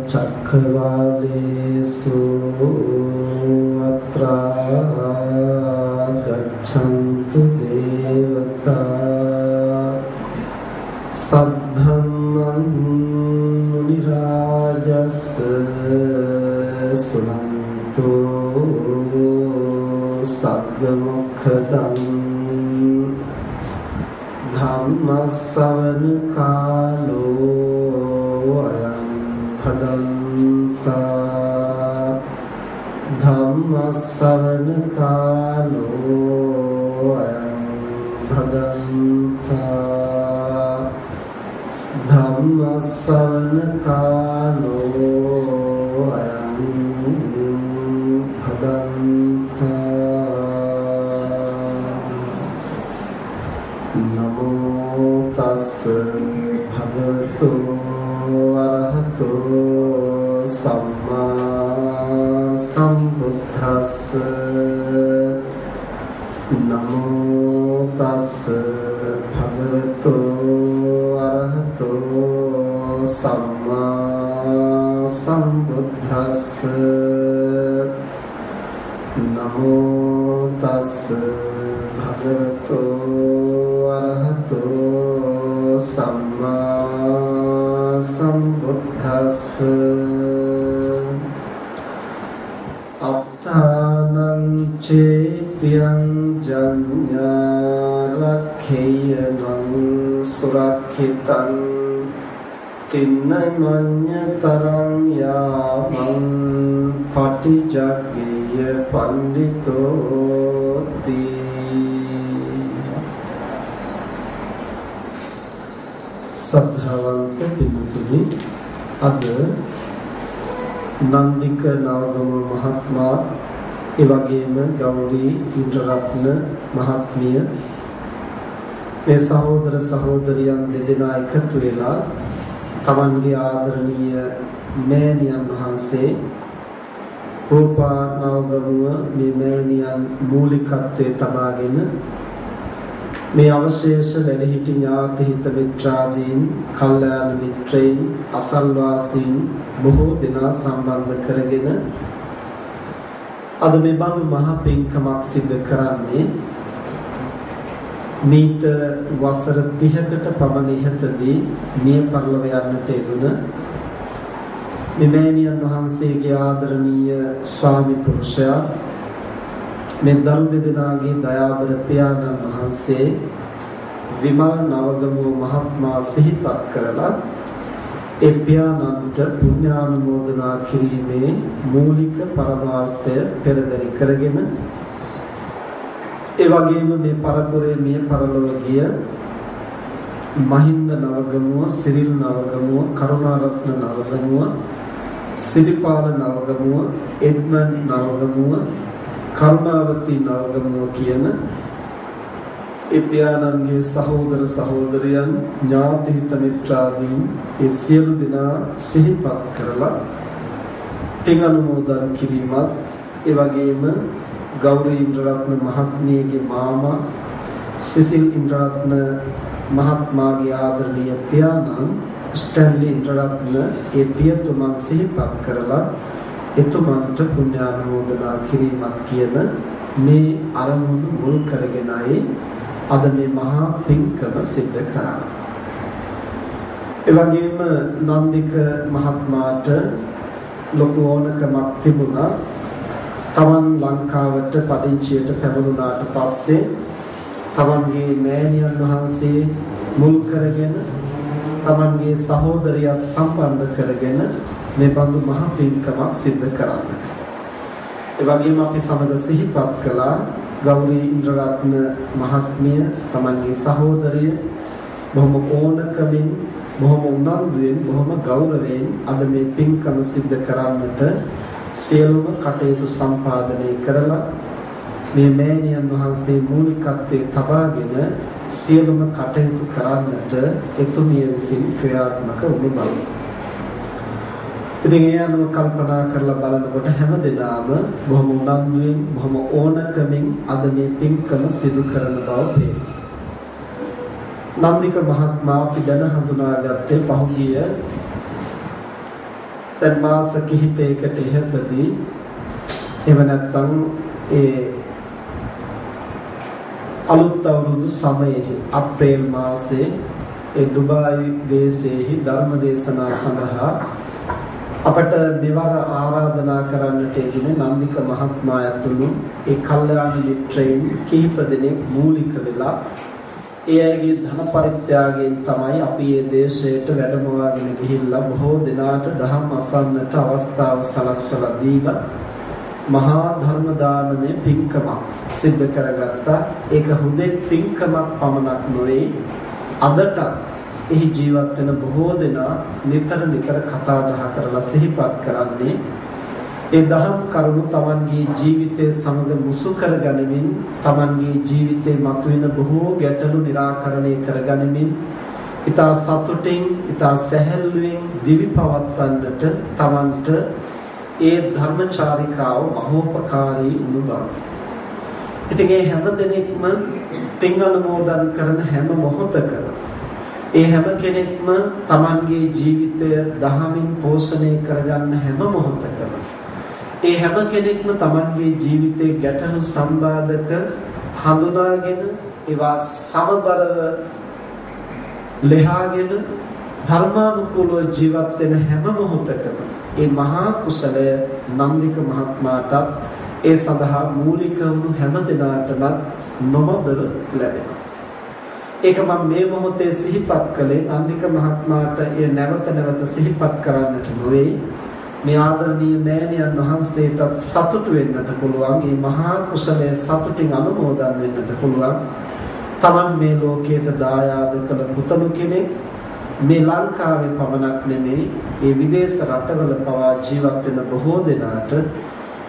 චක්ඛවාලේසු අත්‍රා ගච්ඡන්තු දේවතා සද්ධම්මං මුනි රාජස් සුනන්තෝ සග්ග මොක්ඛදං ධම්ම ශ්‍රවණ කාලෝ අයං භදන්තා ධම්ම ශ්‍රවණ කාලෝ අයං භදන්තා ධම්ම ශ්‍රවණ කාලෝ අයං භදන්තා නමෝ තස්ස භගවතු අරහතෝ සම්මා සම්බුද්දස්ස නමෝ තස්ස භගවතු අරහතෝ සම්මා සම්බුද්දස්ස නමෝ තස්ස භගවතු අරහතෝ සම්මා සම්බුද්දස්ස අත්තානං චේතියං ජඤ්ඤාරක්ඛේයනං සුරක්ඛිතං තින්නමඤ්ඤතරං යාමං පටිජග්ගේය පණ්ඩිතෝති සද්ධාවන්ත පින්තුනි අද නන්දික නවගම මහත්මයා ඒ වගේම ගෞරී ඉන්ද්‍රරත්න මහත්මිය මේ සහෝදර සහෝදරියන් දෙදෙනා එකතු වෙලා තමන්ගේ ආදරණීය මෑණියන් වහන්සේ රූපා නවගමුව මේ මෑණියන් මූලිකත්වයේ තබාගෙන මේ අවශේෂ වැඩහිටි ඥාති හිත මිත්‍රාදීන් කල්යාණ මිත්‍රයින් අසල්වාසීන් බොහෝ දෙනා සම්බන්ධ කරගෙන අද මේ බඳු මහ පින්කමක් සිදු කරන්නේ මීට වසර 30කට පමණ ඉහතදී මිය පරලොව යන්නට යෙදුන මෙමෑණියන් වහන්සේගේ ආදරණීය ස්වාමි පුරුෂයා මේ දරු දෙදෙනාගේ දයාබර පියාණන් වහන්සේ විමල් නවගමුව මහත්මයා සිහිපත් කරලා ඒ පියාණන්ට පුණ්‍යානුමෝදනා කිරීමේ මූලික පරමාර්ථය පෙරදරි කරගෙන ඒ වගේම මේ පරපුරේ මිය පරලොව ගිය මහින්ද නවගමුව, සිරිල් නවගමුව, කරුණාරත්න නවගමුව, සිරිපාල නවගමුව, එඩ්මන් නවගමුව, කරුණාවතී නවගමුව කියන ඒ පියාණන්ගේ සහෝදර සහෝදරියන් ඥාති හිත මිත්‍රාදීන් ඒ සියලු දෙනා සිහිපත් කරලා පින් අනුමෝදන් කිරීමත් ඒ වගේම ගෞරී ඉන්ද්‍රරත්න මහත්මියගේ මාමා සිසිල් ඉන්ද්‍රරත්න මහත්මයාගේ ආදරණීය පියාණන් ස්ටැන්ලි ඉන්ද්‍රරත්න ඒ පියතුමන් සිහිපත් කරලා එතුමන්ට පුණ්‍යානුමෝදනා කිරීමත් කියන මේ අරමුණු මුල් කරගෙනයි අද මේ මහා පින්කම සිද්ධ කරන්නේ. ඒ වගේම නන්දික මහත්මයාට ලොකු ඕනකමක් තිබුණා. තමන් ලංකාවට පදිංචියට පැමිණුණාට පස්සේ තමන්ගේ මෑණියන් වහන්සේ මුල් කරගෙන තමන්ගේ සහෝදරියත් සම්බන්ධ කරගෙන මේ බඳු මහ පින්කමක් සිද්ධ කරන්නට. ඒ වගේම අපි සමග සිහිපත් කළා ගෞරී ඉන්ද්‍රරත්න මහත්මිය තමන්ගේ සහෝදරිය බොහොම ඕනකමින් බොහොම උනන්දුවෙන් බොහොම ගෞරවයෙන් අද මේ පින්කම සිද්ධ කරන්නට සියලුම කටයුතු සම්පාදනය කරලා මේ මෑණියන් වහන්සේ මූලිකත්වයේ තබාගෙන සියලුම කටයුතු කරන්නට එතුමිය විසින් ක්‍රියාත්මක වුණු බව. ඉතින් ඒ අනුව කල්පනා කරලා බලනකොට හැමදෙනාම බොහොම උනන්දුවෙන් බොහොම ඕනකමින් අද මේ පින්කම සිදු කරන බව පේනවා. නන්දික මහත්මයා අපි දැන හඳුනාගත්තේ පහුගිය දැන් මාස කිහිපයකට ඉහතදී එහෙම නැත්නම් ඒ අලුත් අවුරුදු සමයේ අප්‍රේල් මාසයේ ඒ ඩුබායි දේශයේ ධර්ම දේශනා සඳහා අපට මෙවර ආරාධනා කරන්නට යෙදුනේ නන්දික මහත්මයා ඇතුළු ඒ කල්යාණ මිත්‍රයින් කිහිප දෙනෙක් මූලික වෙලා ඒ අයගේ ධන පරිත්‍යාගයෙන් තමයි අපි මේ දේශයට වැඩමවාගෙන ගිහිල්ලා බොහෝ දිනාට දහම් අසන්නට අවස්ථාව සලස්වලා දීලා මහා ධර්ම දානමේ පින්කමක් සිද්ධ කරගත්තා. ඒක හුදෙක් පින්කමක් පමණක් නොවේ. අදට එහි ජීවත් වෙන බොහෝ දෙනා නිතර කතා බහ කරලා සිහිපත් කරන්නේ ඒ දහම් කරුණු Tamanගේ ජීවිතයේ සමග මුසු කරගනිමින් Tamanගේ ජීවිතේ මතුවෙන බොහෝ ගැටලු निराකරණය කරගනිමින් ඊතා සතුටින් ඊතා සැහැල්ලුවෙන් දිවි පවත්වන්නට Tamanට ඒ ධර්මචාරිකාව මහෝපකාරී වුණු බව. ඉතින් ඒ හැම දිනෙකම පින් අනුමෝදන් කරන හැම මොහොතකම ඒ හැම කෙනෙක්ම Tamanගේ ජීවිතය දහමින් පෝෂණය කරගන්න හැම මොහොතකම ඒ හැම කෙනෙක්ම Tamanගේ ජීවිතයේ ගැටලු සම්බාධක හඳුනාගෙන ඒවා සමබරව ලෙහාගෙන ධර්මානුකූලව ජීවත් වෙන හැම මොහොතකම ඒ මහා කුසලය නන්දික මහත්මයාට ඒ සඳහා මූලික වුණු හැම දිනාටම නොමදව ලැබෙනවා. ඒක මම මේ මොහොතේ සිහිපත් කළේ නන්දික මහත්මයාට ඒ නැවත සිහිපත් කරන්නට නොවේ. මේ ආදරණීය මෑණියන් වහන්සේටත් සතුටු වෙන්නට පුළුවන්. මේ මහා කුසලයේ සතුටින් අනුමෝදන් වෙන්නට පුළුවන්. Taman මේ ලෝකයට දායාද කළ පුතණු කෙනෙක් මේ ලංකාවේ පමණක් නෙමෙයි ඒ විදේශ රටවල පවා ජීවත් වෙන බොහෝ දෙනාට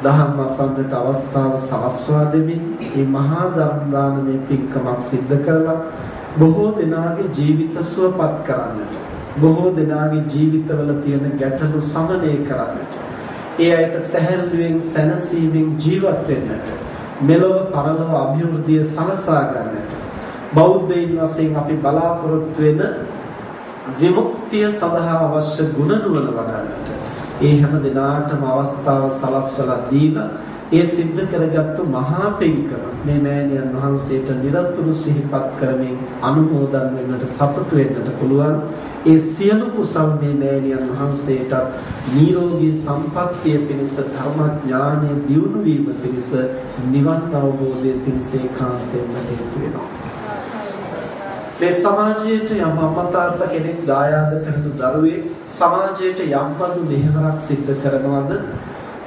දහම් අසන්නට අවස්ථාව සලස්වා දෙමින් මේ මහා ධර්ම දානමය පින්කමක් සිද්ධ කරලා බොහෝ දෙනාගේ ජීවිත සුවපත් කරන්නට බොහෝ දෙනාගේ ජීවිතවල තියෙන ගැටලු සමනය කරන්නට ඒ අයට සැහැල්ලුවෙන් සැනසීමෙන් ජීවත් වෙන්නට මෙලොව පරලොව අභිවෘද්ධිය සලසා ගන්නට බෞද්ධයින් වශයෙන් අපි බලාපොරොත්තු වෙන විමුක්තිය සඳහා අවශ්‍ය ගුණ නුවණ වඩන්නට ඒ හැම දිනාටම අවස්ථාව සලස්වලා දීලා ඒ සිද්ධ කරගත්තු මහා පින්කම මේ මෑණියන් වහන්සේට නිරතුරු සිහිපත් කරමින් අනුමෝදන් වෙන්නට සතුටු වෙන්නට පුළුවන්. ඒ සියලු කුසල් මේ මෑණියන් වහන්සේට නිරෝගී සම්පන්නිය පිණිස ධර්මඥානයේ දියුණු වීම පිණිස නිවන් අවබෝධය පිණිස ඒකාන්තයෙන්ම හේතු වෙනවා. මේ සමාජයට යම් අම්මතාත්තා කෙනෙක් දායාද කරන දරුවෙක් සමාජයට යම් බඳු මෙහෙවරක් සිද්ධ කරනවද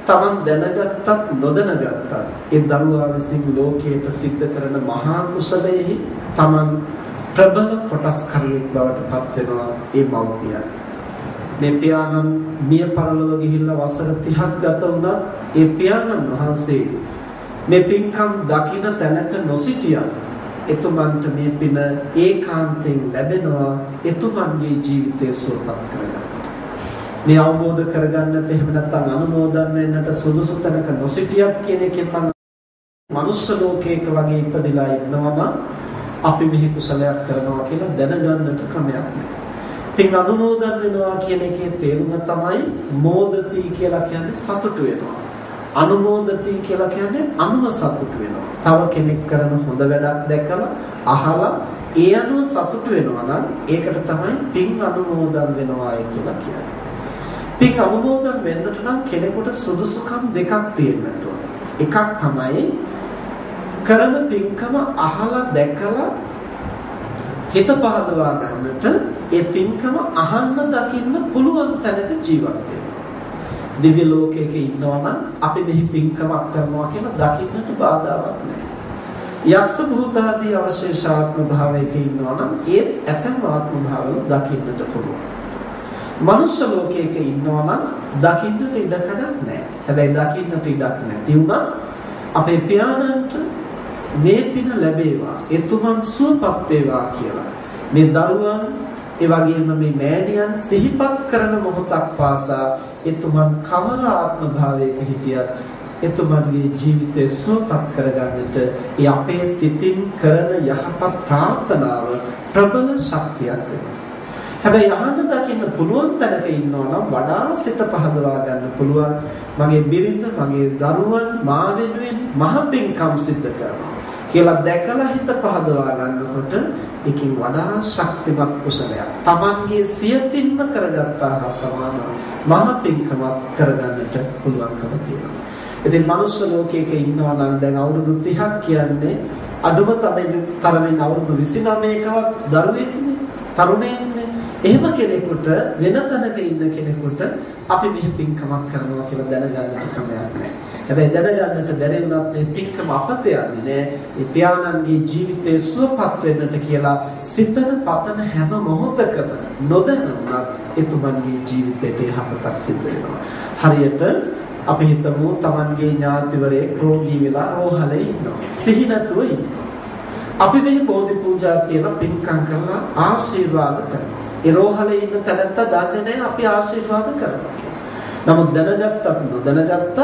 Taman දැනගත්තත් නොදැනගත්තත් ඒ දරුවා විසින් ලෝකයට සිද්ධ කරන මහා කුසලයෙහි Taman ප්‍රබල කොටස් කරුවෙක් බවට පත් වෙනවා ඒ මව්පියන්. මේ පියාණන් මිය පරලොව ගිහිල්ලා වසර 30ක් ගත වුණා. ඒ පියාණන් වහන්සේ මේ පින්කම් දකින්න තැනක නොසිටියා. එතුමන්ට මේ පින ඒකාන්තයෙන් ලැබෙනවා. එතුමන්ගේ ජීවිතය සුවපත් කරගන්න. මේ අවබෝධ කරගන්නට එහෙම නැත්නම් අනුමෝදන් වෙන්නට සුදුසු තැනක නොසිටියත් කියන එකෙන් මම මනුෂ්‍ය ලෝකයක වගේ ඉපදිලා ඉන්නවා අපි මෙහි කුසලයක් කරනවා කියලා දැනගන්නට ක්‍රමයක් නැහැ. පින් අනුමෝදන් වෙනවා කියන එකේ තේරුම තමයි මෝදති කියලා කියන්නේ සතුටු වෙනවා. අනුමෝදති කියලා කියන්නේ අනුව සතුටු වෙනවා. තව කෙනෙක් කරන හොඳ වැඩක් දැකලා අහලා ඒ අනුව සතුටු වෙනවා නම් ඒකට තමයි පින් අනුමෝදන් වෙනවා කියලා කියන්නේ. පින් අනුමෝදන් වෙන්නට නම් කෙනෙකුට සුදුසුකම් දෙකක් තියෙන්නට ඕන. එකක් තමයි කරන පින්කම අහලා දැකලා හිත පහදවා ගන්නට ඒ පින්කම අහන්න දකින්න පුළුවන් තැනක ජීවත් වෙන්න. දිව්‍ය ලෝකයක ඉන්නවා නම් අපි මෙහි පින්කමක් කරනවා කියලා දකින්නට බාධාවක් නැහැ. යක්ෂ භූතාදී අවශේෂාත්ම භාවයක ඉන්නවා නම් ඒත් ඇතම් ආත්ම භාවවල දකින්නට පුළුවන්. මනුෂ්‍ය ලෝකයක ඉන්නවා නම් දකින්නට ඉඩකඩක් නැහැ. හැබැයි දකින්නට ඉඩක් නැති වුණා අපේ පියාණන්ට මේ පින ලැබේවා එතුමන් සුවපත් වේවා කියලා මේ දරුවන් ඒ වගේම මේ මෑණියන් සිහිපත් කරන මොහොතක් පාසා එතුමන් කවර ආත්ම භාවයක හිටියත් එතුමන්ගේ ජීවිතය සුවපත් කරගන්නට ඒ අපේ සිතින් කරන යහපත් ප්‍රාර්ථනාව ප්‍රබල ශක්තියක් වෙනවා. හැබැයි අහන්න දකින්න පුළුවන් තැනක ඉන්නවා නම් වඩා සිත පහදවා ගන්න පුළුවන්. මගේ බිරිඳ, මගේ දරුවන් මා වෙනුවෙන් මහ පිංකම් සිද්ධ කරනවා කියලා දැකලා හිත පහදවා ගන්නකොට ඒකින් වඩා ශක්තිමත් කුසලයක්. Tamanගේ සියතින්ම කරගත්තා හා සමාන මහ පිංකමක් කරගන්නට පුළුවන්කම තියෙනවා. ඉතින් මනුස්ස ලෝකයක ඉන්නවා නම් දැන් අවුරුදු 30ක් කියන්නේ අඩුම තරමින් අවුරුදු 29කවත් දරුවෙක්නේ, තරුණයෙක්නේ. එහෙම කෙනෙකුට වෙන තැනක ඉන්න කෙනෙකුට අපි මෙහි පින්කමක් කරනවා කියලා දැනගන්නට ක්‍රමයක් නැහැ. හැබැයි දැනගන්නට බැරි වුණත් මේ පින්කම අපත යන්නේ නැහැ. මේ පියාණන්ගේ ජීවිතේ සුවපත් වෙන්නට කියලා සිතන පතන හැම මොහොතකම නොදැනුණත් එතුමන්ගේ ජීවිතයට යහපතක් සිදු වෙනවා. හරියට අපි හිතමු Tamanගේ ඥාතිවරයෙක් රෝගී වෙලා රෝහලේ ඉන්නවා. සිහි නැතුව ඉන්නවා. අපි මේ බෝධි පූජා කියලා පින්කම් කරලා ආශිර්වාද කරනවා. ඒ රෝහලේ ඉන්න තැනත්තා දන්නේ නැහැ අපි ආශිර්වාද කරනවා. නමුත් දැනගත්තත් නොදැනගත්තත්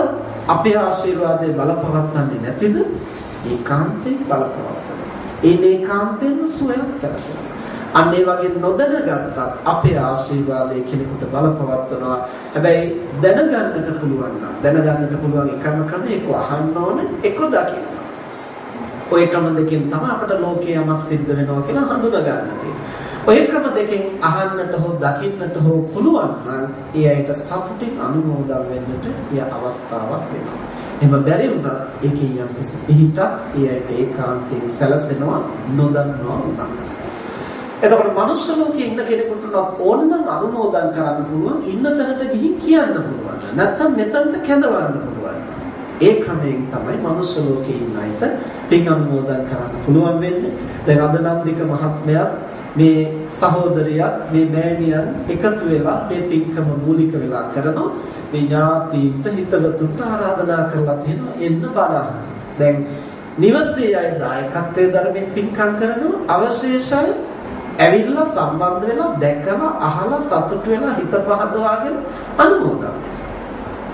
අපේ ආශිර්වාදේ බලපවත්න්නේ නැතිද? ඒකාන්තයෙන් බලපවත්නවා. ඒකාන්තයෙන්ම සුවයක් සැලසෙනවා. අන්න ඒ වගේ නොදැනගත්තත් අපේ ආශිර්වාදයේ කෙනෙකුට බලපවත්වනවා. හැබැයි දැනගන්නට පුළුවන් එකම ක්‍රමය එක්ක අහන්න ඕනේ, එක්ක දකින්න. ඔය ක්‍රම දෙකෙන් තමයි අපට ලෝකයේ යමක් සිද්ධ වෙනවා කියලා හඳුනා ගන්න තියෙන්නේ. ඔය ක්‍රම දෙකෙන් අහන්නට හෝ දකින්නට හෝ පුළුවන් නම් ඒ අයට සතුටින් අනුමෝදන් වෙන්නට ය අවස්ථාවක් වෙනවා. එහෙම බැරි වුණත් ඒකේ යම් කිසි පිහිටක් ඒ අයට ඒකාන්තයෙන් සැලසෙනවා නොදන්නවා උනන. එතකොට මනුෂ්‍ය ලෝකයේ ඉන්න කෙනෙකුට ඕනනම් අනුමෝදන් කරන්න පුළුවන්, ඉන්න තැනට ගිහින් කියන්න පුළුවන්. නැත්තම් මෙතනට කැඳවන්න පුළුවන්. ඒ ක්‍රමයෙන් තමයි මනුෂ්‍ය ලෝකයේ ඉන්න අයට පින් අනුමෝදන් කරන්න පුළුවන් වෙන්නේ. දැන් අද නන්දික මහත්මයා මේ සහෝදරියත් මේ මෑණියන් එකතු වෙලා මේ පින්කම මූලික වෙලා කරනවා. මේ ඥාතීන්ට හිතවතුන්ට ආරාධනා කරලා තියෙනවා එන්න බලන්න. දැන් නිවසේ අය දායකත්වයේ ධර්මයෙන් පින්කම් කරනවා, අවශේෂයි ඇවිල්ලා සම්බන්ධ වෙලා දැකලා අහලා සතුටු වෙලා හිත පහදවාගෙන අනුමෝදන් වෙනවා.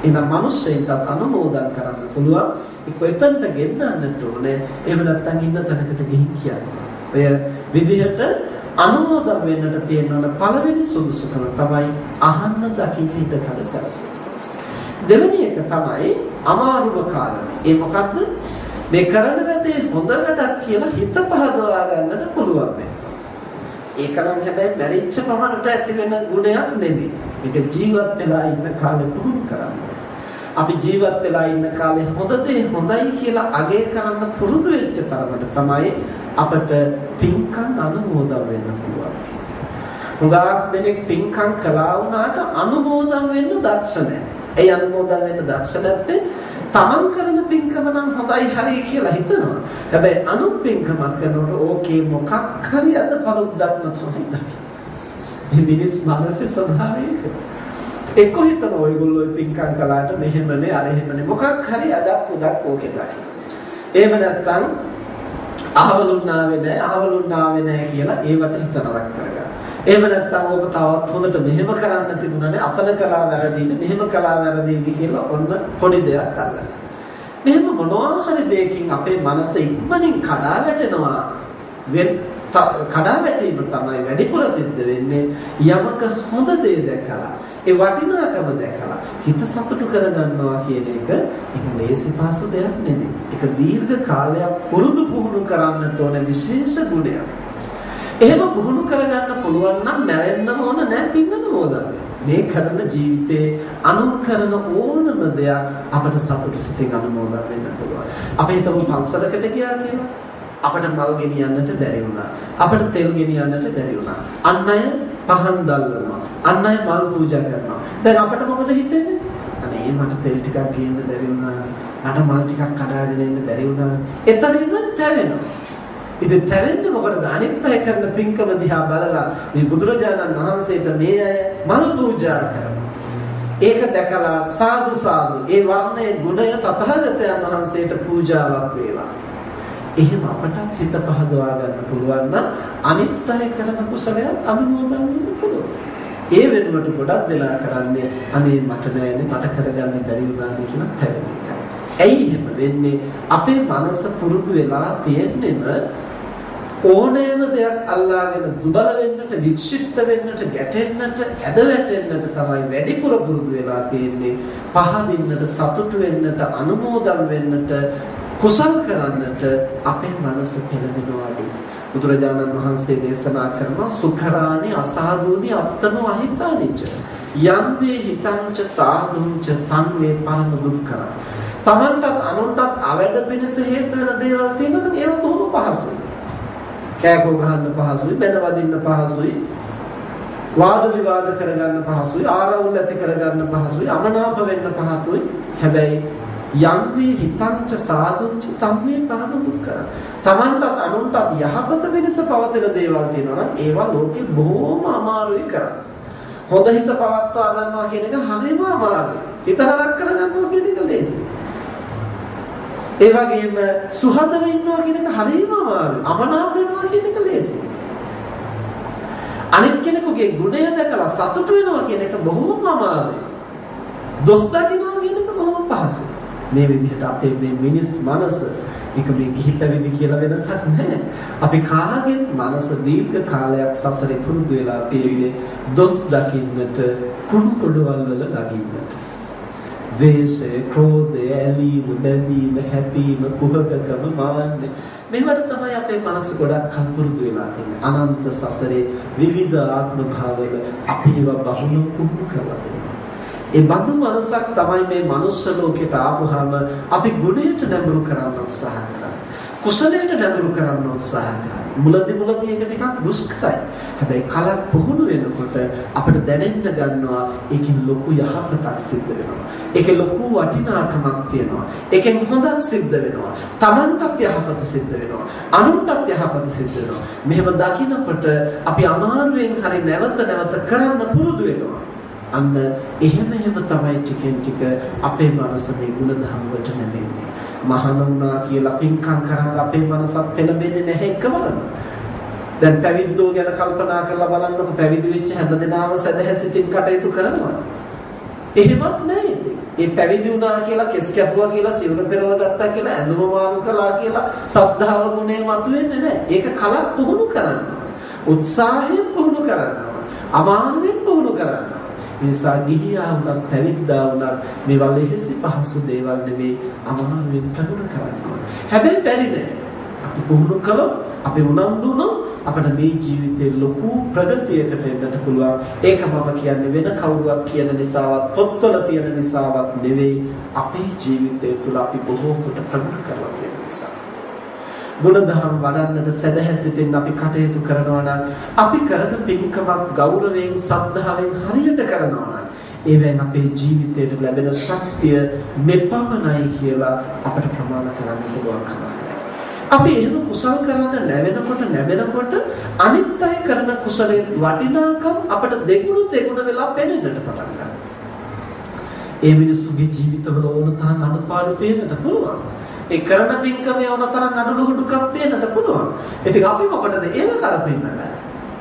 එහෙනම් මිනිස්සෙන්ට අනුමෝදන් කරන්න පුළුවන්. ඒක එතනට ගෙන්නන්නට ඕනේ. එහෙම නැත්නම් ඉන්න තැනකට ගිහින් කියන්න. ඔය විදිහට අනුමෝදන් වෙන්නට තියෙන පළවෙනි සුදුසුකම තමයි අහන්න දකින්න හිත කඩ සැලසෙන. දෙවෙනි එක තමයි අමාරුම කාරණේ. ඒ මොකද්ද? මේ කරන වැඩේ හොඳ වැඩක් කියලා හිත පහදවා ගන්නට පුළුවන් වෙනවා. ඒක නම් හැබැයි මැරිච්ච පමණට ඇති වෙන ගුණයක් නෙමෙයි. ඒක ජීවත් වෙලා ඉන්න කාලේ පුහුණු කරන්න. අපි ජීවත් වෙලා ඉන්න කාලේ හොඳ දේ හොඳයි කියලා අගය කරන්න පුරුදු වෙච්ච තරමට තමයි අපට පින්කම් අනුමෝදන් වෙන්න පුළුවන්. හුඟක් දෙනෙක් පින්කම් කළා වුණාට අනුමෝදන් වෙන්න දක්ෂ නැහැ. ඒ අනුමෝදන් වෙන්න දක්ෂ නැත්තේ තමන් කරන පින්කම නම් හොඳයි හරි කියලා හිතනවා. හැබැයි අනුන් පින්කමක් කරනකොට ඕකේ මොකක් හරි අද පළුද්දක්ම තමයි දකින්නේ. මේ මිනිස් මනසේ ස්වභාවය ඒක. එක්ක හිතන ඔයගොල්ලෝ පින්කම් කළාට මෙහෙමනේ අර එහෙමනේ මොකක් හරි අදක් උදක් ඕකේ දකින්න. එහෙම නැත්තම් අහවලුන්නාවේ නැහැ කියලා ඒවට හිත නරක කරගන්න. එහෙම නැත්තම් ඕක තවත් හොඳට මෙහෙම කරන්න තිබුණානේ අතන කළා වැරදීනේ මෙහෙම කළා වැරදීනේ කියලා ඔන්න පොඩි දෙයක් අල්ලගන්න. මෙහෙම මොනවා හරි දෙයකින් අපේ මනස ඉක්මනින් කඩා වැටෙනවා. කඩා වැටීම තමයි වැඩිපුර සිද්ධ වෙන්නේ. යමක හොඳ දේ දැකලා ඒ වටිනාකම දැකලා හිත සතුටු කරගන්නවා කියන එක ලේසි පාසු දෙයක් නෙමෙයි. ඒක දීර්ඝ කාලයක් පුරුදු පුහුණු කරන්නට ඕන විශේෂ ගුණයක්. එහෙම පුහුණු කරගන්න පුළුවන් නම් මැරෙන්නම ඕන නැහැ පින්නම ඕදන්න. මේ කරන ජීවිතේ අනුකරන ඕනම දෙයක් අපට සතුට සිතින් අනුමෝදන් වෙන්න පුළුවන්. අපි හිතමු පන්සලකට ගියා කියලා. අපට මල් ගෙනියන්නට බැරි වුණා. අපට තෙල් ගෙනියන්නට බැරි වුණා. අන් අය පහන් දැල්වනවා. අන් අය මල් පූජා කරනවා. දැන් අපට මොකද හිතෙන්නේ? අනේ මට තෙල් ටිකක් ගේන්න බැරි වුණානේ. මට මල් ටිකක් කඩාගෙන එන්න බැරි වුණානේ. එතනින්ද තැවෙනවා. ඉතින් තැවෙන්නේ මොකටද? අනිත් අය කරන පින්කම දිහා බලලා මේ බුදුරජාණන් වහන්සේට මේ අය මල් පූජා කරනවා. ඒක දැකලා සාදු සාදු ඒ වර්ණයේ ගුණය තථාගතයන් වහන්සේට පූජාවක් වේවා. එහෙම අපටත් හිත පහදවා ගන්න පුළුවන් නම් අනිත් අය කරන කුසලයක් අනුමෝදන් වෙන්න පුළුවන්. ඒ වෙනුවට ගොඩක් දෙනා කරන්නේ අනේ මට නෑනේ මට කරගන්න බැරි වුණානේ කියලා තැවෙන එකයි. ඇයි එහෙම වෙන්නේ? අපේ මනස පුරුදු වෙලා තියෙන්නෙම ඕනෑම දෙයක් අල්ලාගෙන දුබල වෙන්නට, වික්ෂිප්ත වෙන්නට, ගැටෙන්නට, ඇද වැටෙන්නට තමයි වැඩිපුර පුරුදු වෙලා තියෙන්නේ. පහදින්නට, සතුටු වෙන්නට, අනුමෝදන් වෙන්නට, කුසල් කරන්නට අපේ මනස පෙළඹෙනවා. බුදුරජාණන් වහන්සේ දේශනා කරනවා සුඛරාණි අසාධුනි අත්තනෝ අහිතානිච යම් වේ හිතංච සාධුංච සංවේ පරම දුක්ඛරා. තමන්ටත් අනුන්ටත් අවැඩ පිණිස හේතු වෙන දේවල් තියෙනවා නම් ඒවා බොහොම පහසුයි. කෑකෝ ගහන්න පහසුයි, බැන වදින්න පහසුයි, වාද විවාද කරගන්න පහසුයි, ආරවුල් ඇති කරගන්න පහසුයි, අමනාප වෙන්න පහසුයි. හැබැයි යම් වේ හිතංච සාධුංච සංවේ පරම දුක්ඛරා. තමන්ටත් අනුන්ටත් යහපත වෙනස පවතින දේවල් තියෙනවා නම් ඒවා ලෝකේ බොහොම අමාරුයි කරන්න. හොඳ හිත පවත්වා ගන්නවා කියන එක හරිම අමාරුයි. හිත නරක කර ගන්නවා කියන එක ලේසි. ඒ වගේම සුහදව ඉන්නවා කියන එක හරිම අමාරුයි. අමනාප වෙනවා කියන එක ලේසි. අනිත් කෙනෙකුගේ ගුණය දැකලා සතුටු වෙනවා කියන එක බොහොම අමාරුයි. දොස් දකින්නවා කියන එක බොහොම පහසුයි. මේ විදිහට අපේ මේ මිනිස් මනස එක මේ ගිහි පැවිදි කියලා වෙනසක් නැහැ. අපි කාගෙත් මනස දීර්ඝ කාලයක් සසරේ පුරුදු වෙලා තියෙන්නේ දොස් දකින්නට, කුණු කොඩවල් වල දකින්නට. ද්වේෂය, ක්‍රෝධය, ඇලීම, බැඳීම, හැපීම, කුහකකම, මාන්නය මේවට තමයි අපේ මනස ගොඩක් කල් පුරුදු වෙලා තියෙන්නේ. අනන්ත සසරේ විවිධ ආත්ම භාවවල අපි ඒවා බහුල පුහුණු කරලා තියෙනවා. ඒ බඳු මනසක් තමයි මේ මනුෂ්‍ය ලෝකයට ආපුහම අපි ගුණයට නැඹුරු කරන්න උත්සාහ කරන්නේ. කුසලයට නැඹුරු කරන්න උත්සාහ කරන්නේ. මුලදී ඒක ටිකක් දුෂ්කරයි. හැබැයි කලක් පුහුණු වෙනකොට අපිට දැනෙන්න ගන්නවා ඒකෙන් ලොකු යහපතක් සිද්ධ වෙනවා. ඒකේ ලොකු වටිනාකමක් තියෙනවා. ඒකෙන් හොඳක් සිද්ධ වෙනවා. Tamanටත් යහපත සිද්ධ වෙනවා. අනුන්ටත් යහපත සිද්ධ වෙනවා. මෙහෙම දකිනකොට අපි අමාරුවෙන් හරි නැවත කරන්න පුරුදු වෙනවා. අන්න එහෙම තමයි ටිකෙන් ටික අපේ මනස මේ ගුණ ධර්ම වලට නැමෙන්නේ. මහානම්නා කියලා පින්කම් කරන්න අපේ මනසත් පෙළඹෙන්නේ නැහැ එකවරම. දැන් පැවිද්දෝ ගැන කල්පනා කරලා බලන්නකො පැවිදි වෙච්ච හැමදෙනාම සදහැසිතින් කටයුතු කරනවා. එහෙමත් නැහැ ඉතින්. ඒ පැවිදි වුණා කියලා කෙස් කැපුවා කියලා සිවුර පෙරව ගත්තා කියලා ඇඳුම මාරු කළා කියලා සද්ධාව ගුණේ මතුවෙන්නේ නැහැ. ඒක කලක් පුහුණු කරනවා. උත්සාහයෙන් පුහුණු කරනවා. අමාරුවෙන් පුහුණු කරනවා. නිසා ගිහියා වුණත් පැවිද්දා වුණත් මේවා ලෙහෙසි පහසු දේවල් නෙමෙයි අමාරුවෙන් පුහුණු කරනවා. හැබැයි බැරි නෑ. අපි පුහුණු කළොත් අපි උනන්දු වුණොත් අපිට මේ ජීවිතේ ලොකු ප්‍රගතියකට එන්නට පුළුවන්. ඒක මම කියන්නේ වෙන කවුරුවක් කියන නිසාවත් පොත්වල තියෙන නිසාවත් නෙවෙයි අපේ ජීවිතය තුළ අපි බොහෝ කොට ප්‍රගුණ කරලා තියෙන නිසා. ගුණධම් වඩන්නට සදහැසිතින් අපි කටයුතු කරනවා නම් අපි කරන පින්කමක් ගෞරවයෙන් සද්ධාවෙන් හරියට කරනවා නම් ඒවෙන් අපේ ජීවිතයට ලැබෙන ශක්තිය මෙපමණයි කියලා අපිට ප්‍රමාණ කරන්න පුළුවන් කමක්. අපි එහෙම කුසල් කරන්න නැවෙනකොට අනිත් අය කරන කුසලයේ වටිනාකම් අපිට දෙගුණ වෙලා පෙනෙන්නට පටන් ගන්නවා. ඒ මිනිස්සුගේ ජීවිතවල ඕන තරම් අනුපාඩු තියෙන්නට පුළුවන්. ඒ කරන පින්කමේ ඕන තරම් අඩලුහුඩුකම් තියෙන්නට පුළුවන්. ඉතින් අපි මොකටද ඒව කරපින්නගන්නේ?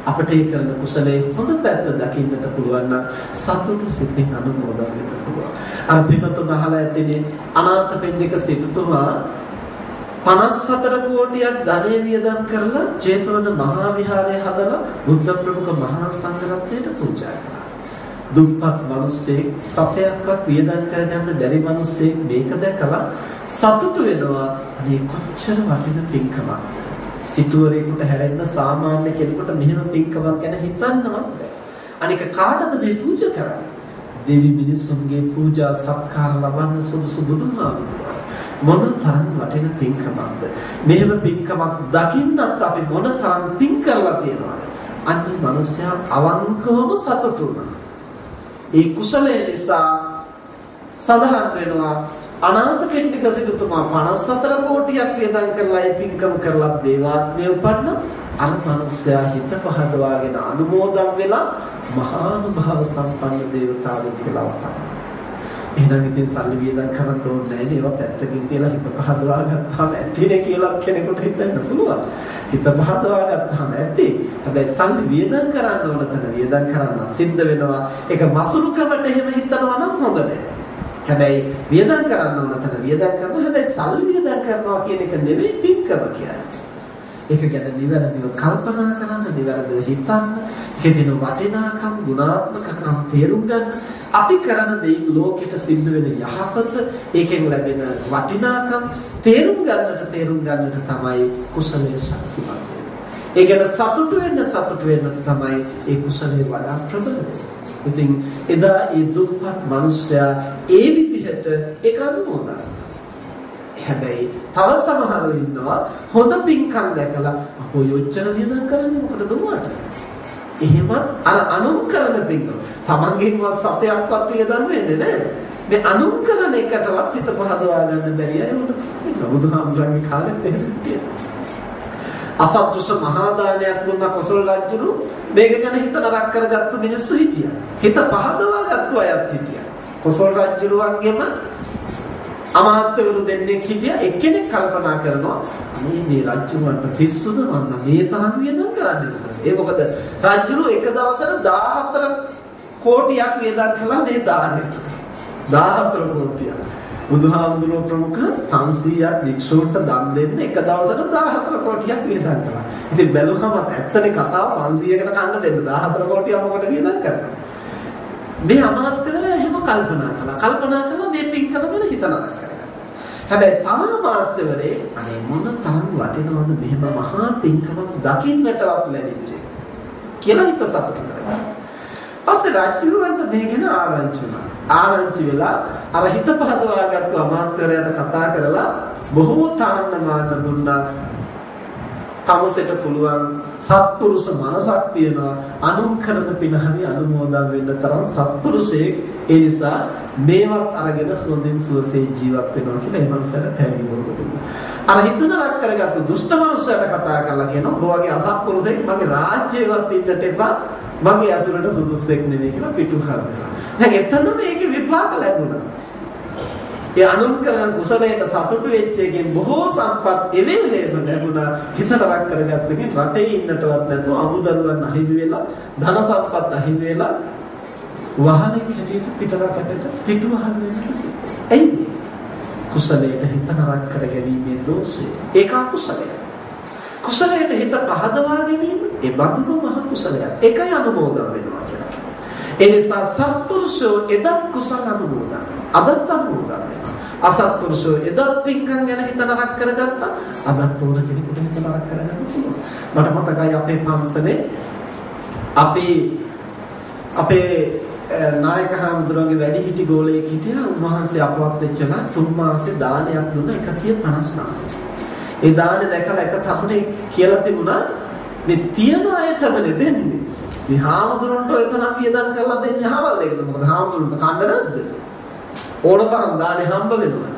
අපිට ඒ කරන කුසලයේ හොඳ පැත්ත දකින්නට පුළුවන් නම් සතුටු සිතින් අනුමෝදන් වෙන්න පුළුවන්. අර පින්වතුන් අහලා ඇතිනේ අනාථපිණ්ඩික සිටුතුමා 54 කෝටියක් ධනෙ වියදම් කරලා චේතවන මහා විහාරය හදලා බුද්ධ ප්‍රමුඛ මහා සංඝරත්නයට පූජා කළා. දුප්පත් මිනිස්සෙක් සතයක්වත් වියදම් කරගන්න බැරි මිනිස්සෙක් මේක දැකලා සතුටු වෙනවා. අනේ කොච්චර වටින පින්කමක්ද. සිටුවරේකට හැරෙන්න සාමාන්‍ය කෙනෙකුට මෙහෙම පින්කමක් ගැන හිතන්නවත් බැහැ. අනික කාටද මේ පූජා කරන්නේ? දෙවි මිනිසුන්ගේ පූජා සත්කාර ලබන්න සුදුසු බුදුහාමුදුරුවෝ. මොන තරම් වටින පින්කමක්ද. මෙහෙම පින්කමක් දකින්නත් අපි මොන තරම් පින් කරලා තියෙනවද? අන්නේ මිනිස්සයා අවංකවම සතුටු වුණා. ඒ කුසලයේ නිසා සඳහන් වෙනවා අනාථපිණ්ඩික සිටුතුමා 54 කෝටියක් වියදම් කරලා ඒ පින්කම කරලා දේවාත්මය උපන්න අර මිනිස්සයා හිත පහදවාගෙන අනුමෝදන් වෙලා මහානුභාව සම්පන්න දේවතාවෙක් කියලා වපන්න. එහෙනම් ඉතින් සල්ලි වියදම් කරන්න ඕනේ නැහැ නේ. ඒවා පැත්තකින් තියලා හිත පහදවා ගත්තාම ඇතිනේ කියලා කෙනෙකුට හිතන්න පුළුවන්. හිත පහදවා ගත්තාම ඇති. හැබැයි සල්ලි වියදම් කරන්න ඕන තැන වියදම් කරන්නත් සිද්ධ වෙනවා. ඒක මසුරුකමට එහෙම හිතනවා නම් හොඳ නැහැ. හැබැයි වියදම් කරන්න ඕන තැන වියදම් කරනවා. හැබැයි සල්ලි වියදම් කරනවා කියන එක නෙවෙයි පින්කම කියන්නේ. ඒක ගැන නිවැරදිව කල්පනා කරන්න, නිවැරදිව හිතන්න, ඒකේ තියෙන වටිනාකම්, ගුණාත්මකකම් තේරුම් ගන්න. අපි කරන දේ ලෝකෙට සිද්ධ වෙන යහපත, ඒකෙන් ලැබෙන වටිනාකම් තේරුම් ගන්නට තමයි කුසලයේ ශක්තිමත් වෙන්නේ. ඒ ගැන සතුටු වෙන්න තමයි ඒ කුසලයේ වඩා ප්‍රබල වෙන්නේ. ඉතින් එදා ඒ දුප්පත් මිනිසයා ඒ විදිහට ඒක අනුමෝදන්. හැබැයි තව සමහරව ඉන්නවා හොඳ පින්කම් දැකලා අපෝ යොච්චර වියදම් කරන්නේ මොකටද උඹට? එහෙම අර අනුන් කරන පින්කම් තමන්ගේවත් සතයක්වත් වියදම් වෙන්නේ නැහැ. මේ අනුන් කරන එකටවත් හිත පහදවා ගන්න බැරි අය උන්ට බුදුහාමුදුරන්ගේ කාලෙත් එහෙම තියෙනවා. අසත්පුරුෂ මහා දානයක් දුන්නා කොසල් රජුරු මේක ගැන හිත නරක කරගත්තු මිනිස්සු හිටියා. හිත පහදවා ගත්තු අයත් හිටියා. කොසල් රජුරුවන්ගේම අමාත්‍යවරු දෙන්නෙක් හිටියා. එක්කෙනෙක් කල්පනා කරනවා මේ රජුරන්ට පිස්සුද මන්ද මේ තරම් වියදම් කරන්නේ. ඒ මොකද රජුරු එක දවසට 14 කෝටියක් වියදම් කළා මේ දානෙට. 14 කෝටියක්. බුදුහාමුදුරුවෝ ප්‍රමුඛ 500ක් වික්ෂූන්ට දන් දෙන්න එක දවසට 14 කෝටියක් වියදම් කළා. ඉතින් බැලුවම ඇත්තනේ කතාව 500කට කන්න දෙන්න 14 කෝටියක් මොකට වියදම් කරනවා. මේ අමාත්‍යවරු එහෙම කල්පනා කළා මේ පින්කම ගැන හිතනවා. හැබැයි තා අමාත්‍යවරේ අනේ මොන තරම් වටිනවද මෙහෙම මහා පින්කමක් දකින්නටවත් ලැබිච්ච කියලා හිත සතුටු කරගන්නවා. පස්සේ රජුරවන්ට මේ ගැන ආරංචි වුණා. ආරංචි වෙලා අර හිත පහදවාගත්තු අමාත්‍යවරයාට කතා කරලා බොහෝ තාන්න මාන දුන්නා. තමසෙට පුළුවන් සත්පුරුෂ මනසක් තියෙනවා අනුන් කරන පින හරි අනුමෝදන් වෙන්න තරම් සත්පුරුෂයෙක්. ඒ නිසා මේවත් අරගෙන සුවඳින් සුවසේ ජීවත් වෙනවා කියලා ඒ මනුස්සයාට තෑගි බොරු දුන්නා. අර හිතන රක් කරගත්තු දුෂ්ට මනුස්සයාට කතා කරලා කියනවා ඔබ වගේ අසත්පුරුෂයෙක් මගේ රාජ්‍යයවත් ඉන්නට එපා. මගේ අසුරට සුදුස්සෙක් නෙවෙයි කියලා පිටුහල්ලා. දැන් එතන මේකේ විපාක ලැබුණා. ඒ අනුන් කරන කුසලයට සතුටු වෙච්ච එකෙන් බොහෝ සම්පත් එවෙලේම ලැබුණා. හිතට රක් කරගත්තකින් රටේ ඉන්නටවත් නැතුව අමුදරුවන් අහිමි වෙලා ධන සම්පත් අහිමි වෙලා වහනෙක් හැටියට පිටරටකට පිටුවහල් වෙන්න කිසිම. එන්නේ කුසලයට හිත නරක කර ගැනීමේ දෝෂය. ඒක අකුසලයක්. කුසලයට හිත පහදවා ගැනීම ඒ බඳුම මහ කුසලයක්. ඒකයි අනුමෝදන් වෙනවා කියලා කියනවා. ඒ නිසා සත්පුරුෂෝ එදත් කුසල අනුමෝදන්. අදත් අනුමෝදන් වෙනවා. අසත්පුරුෂෝ එදත් පින්කම් ගැන හිත නරක කරගත්තා. අදත් ඕන කෙනෙකුට හිත නරක කරගන්න පුළුවන්. මට මතකයි අපේ පන්සලේ අපේ නායක හාමුදුරුවන්ගේ වැඩිහිටි ගෝලයෙක් හිටියා. උන්වහන්සේ අපවත් වෙච්චලා 3 මාසේ දානයක් දුන්නා 159. ඒ දානේ දැකලා එක තරුණෙක් කියලා තිබුණා මේ තියන අයටම දෙන්නේ. මේ හාමුදුරුවන්ට ඔය තරම් වියදම් කරලා දෙන්නේ අහවල් දෙකද? මොකද හාමුදුරුවන්ට කන්න නැද්ද? ඕනතරම් දානේ හම්බ වෙනවා.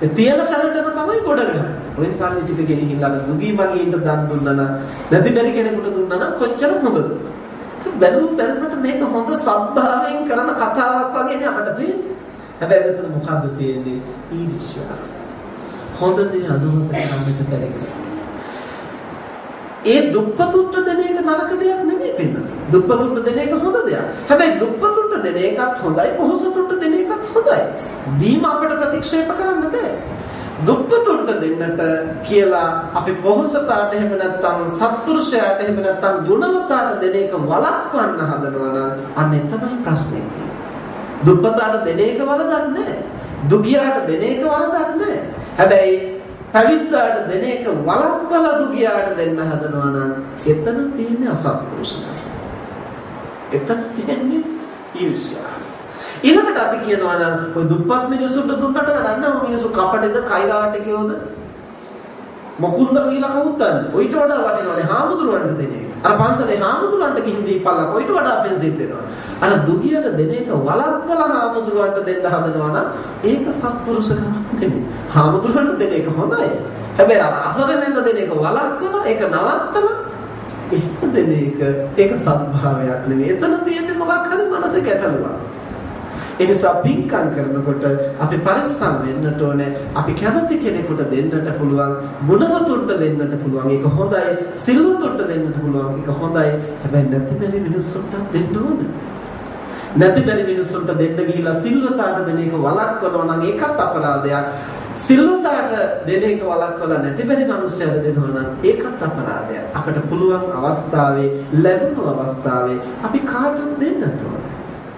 ඒ තියන තරටම තමයි ගොඩ ගහන්නේ. ඔය සල්ලි ටික ගෙනිහිල්ලා දුගී මගීන්ට දන් දුන්නා නම් නැති බැරි කෙනෙකුට දුන්නා නම් කොච්චර හොඳද? බැලුවට මේක හොඳ සත්භාවයෙන් කරන කතාවක් වගේ නේ අපට පේන්නේ. හැබැයි මෙතන මොකද්ද තියෙන්නේ? ඊර්ෂ්‍යාව. හොඳ දේ අනුමත කරන්නට බැරි. ඒ දුප්පතුන්ට දෙන එක නරක දෙයක් නෙමෙයි පින්නත්. දුප්පතුන්ට දෙන එක හොඳ දෙයක්. හැබැයි දුප්පතුන්ට දෙන එකත් හොඳයි, පොහොසතුන්ට දෙන එකත් හොඳයි. දීම අපිට ප්‍රතික්ෂේප කරන්න බෑ. දුප්පතුන්ට දෙන්නට කියලා අපි පොහොසතාට එහෙම නැත්නම් සත්පුරුෂයාට එහෙම නැත්නම් ගුණවතාට දෙන එක වළක්වන්න හදනවා නම් අන්න එතනයි ප්‍රශ්නේ තියෙන්නේ. දුප්පතාට දෙන එක වරදක් නැහැ. දුගියාට දෙන එක වරදක් නැහැ. හැබැයි පැවිද්දාට දෙන එක වළක්වලා දුගියාට දෙන්න හදනවා නම් එතන තියෙන්නේ අසත්පුරුෂකම. එතන තියෙන්නේ ඊර්ෂ්‍යාව. ඊළඟට අපි කියනවා නම් ඔය දුප්පත් මිනිස්සුන්ට දුන්නට වඩා මිනිස්සු කපටද කෛරාටිකයෝද මොකුන්ද කියලා කවුද දන්නේ? ඔයිට වඩා වටිනවනේ හාමුදුරුවන්ට දෙන එක. අර පන්සලේ හාමුදුරුවන්ට ගිහින් දීපල්ලා කොයිට වඩා පෙන්සිල් දෙනවා. අර දුගියට දෙන එක වළක්වලා හාමුදුරුවන්ට දෙන්න හදනවා නම් ඒක සත්පුරුෂකමක් නෙමෙයි. හාමුදුරුවන්ට දෙන එක හොඳයි. හැබැයි අර අසරණෙන්ට දෙන එක වළක්වලා ඒක නවත්තලා ඒක දෙන එක ඒක සත්භාවයක් නෙමෙයි. එතන තියෙන්නේ මොකක් හරි මනසේ ගැටලුවක්. ඒ නිසා පින්කම් කරනකොට අපි පරිස්සම් වෙන්නට ඕනේ. අපි කැමති කෙනෙකුට දෙන්නට පුළුවන්, ගුණවතුන්ට දෙන්නට පුළුවන්. ඒක හොඳයි. සිල්වතුන්ට දෙන්නට පුළුවන්. ඒක හොඳයි. හැබැයි නැතිමරි මිනිස්සුන්ට දෙන්න ඕනේ. නැති බැරි මිනිස්සුන්ට දෙන්න ගිහිලා සිල්වතාට දෙන එක වළක්වනවා නම් ඒකත් අපරාධයක්. සිල්වතාට දෙන එක වළක්වලා නැති බැරි මිනිස්සුන්ට දෙනවා නම් ඒකත් අපරාධයක්. අපිට පුළුවන් අවස්ථාවේ ලැබුණු අවස්ථාවේ අපි කාටවත් දෙන්නට ඕන.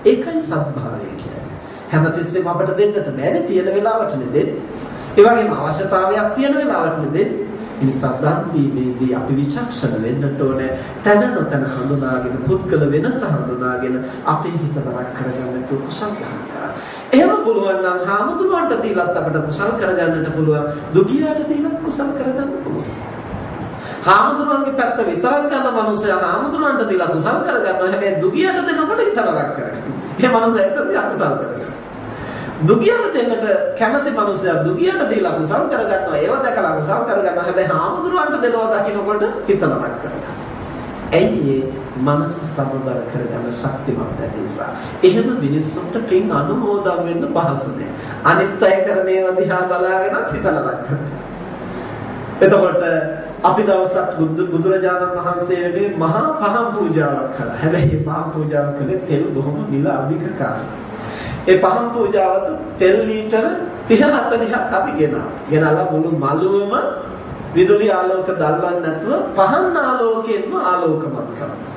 ඒකයි සත්භාවය කියන්නේ. හැමතිස්සෙම අපිට දෙන්නට බෑනේ, තියෙන වෙලාවටනේ දෙන්නේ. ඒ වගේම අවශ්‍යතාවයක් තියෙන වෙලාවටනේ දෙන්නේ. නිසා දන් දීමේදී අපි විචක්ෂණ වෙන්නට ඕනේ. තන නොතන හඳුනාගෙන පුද්ගල වෙනස හඳුනාගෙන අපේ හිත නරක කරගන්න තු කුසල් කරනවා. එහෙම පුළුවන් නම් හාමුදුරුවන්ට දීලත් අපිට කුසල් කරගන්නට පුළුවන්. දුගියාට දීලත් කුසල් කරගන්න පුළුවන්. හාමුදුරුවන්ගේ පැත්ත විතරක් ගන්න මනුස්සයා හාමුදුරුවන්ට දීලා කුසල් කරගන්නවා. හැබැයි දුගියාට දෙනකොට හිත නරක කරගන්නවා. ඒ මනුස්සයා එතනදී අකුසල් කරගන්නවා. දුගියට දෙන්නට කැමති මිනිස්සයා දුගියට දීලා කුසල් කරගන්නවා. ඒව දැකලා කුසල් කරගන්නවා. හැබැයි හාමුදුරුවන්ට දෙනවා දකින්නකොට හිත නරක කරගන්නවා. ඇයි මනස සමබර කරගන්න ශක්තිමත් නැති නිසා. එහෙම මිනිස්සුන්ට පින් අනුමෝදන් වෙන්න පහසු නෑ. අනිත් අය කරන ඒවා දිහා බලාගෙනත් හිත නරක කරනවා. එතකොට අපි දවසක් බුදුරජාණන් වහන්සේ වෙනුවෙන් මහා පහන් පූජාවක් කළා. හැබැයි මේ පහන් පූජාව කළේ තෙල් බොහොම මිල අධික කාරණා. ඒ පහන් පූජාවට තෙල් ලීටර 30-40ක් අපි ගෙනලා මුළු මළුවම විදුලි ආලෝක දැල්වන්න නැතුව පහන් ආලෝකයෙන්ම ආලෝකමත් කරනවා.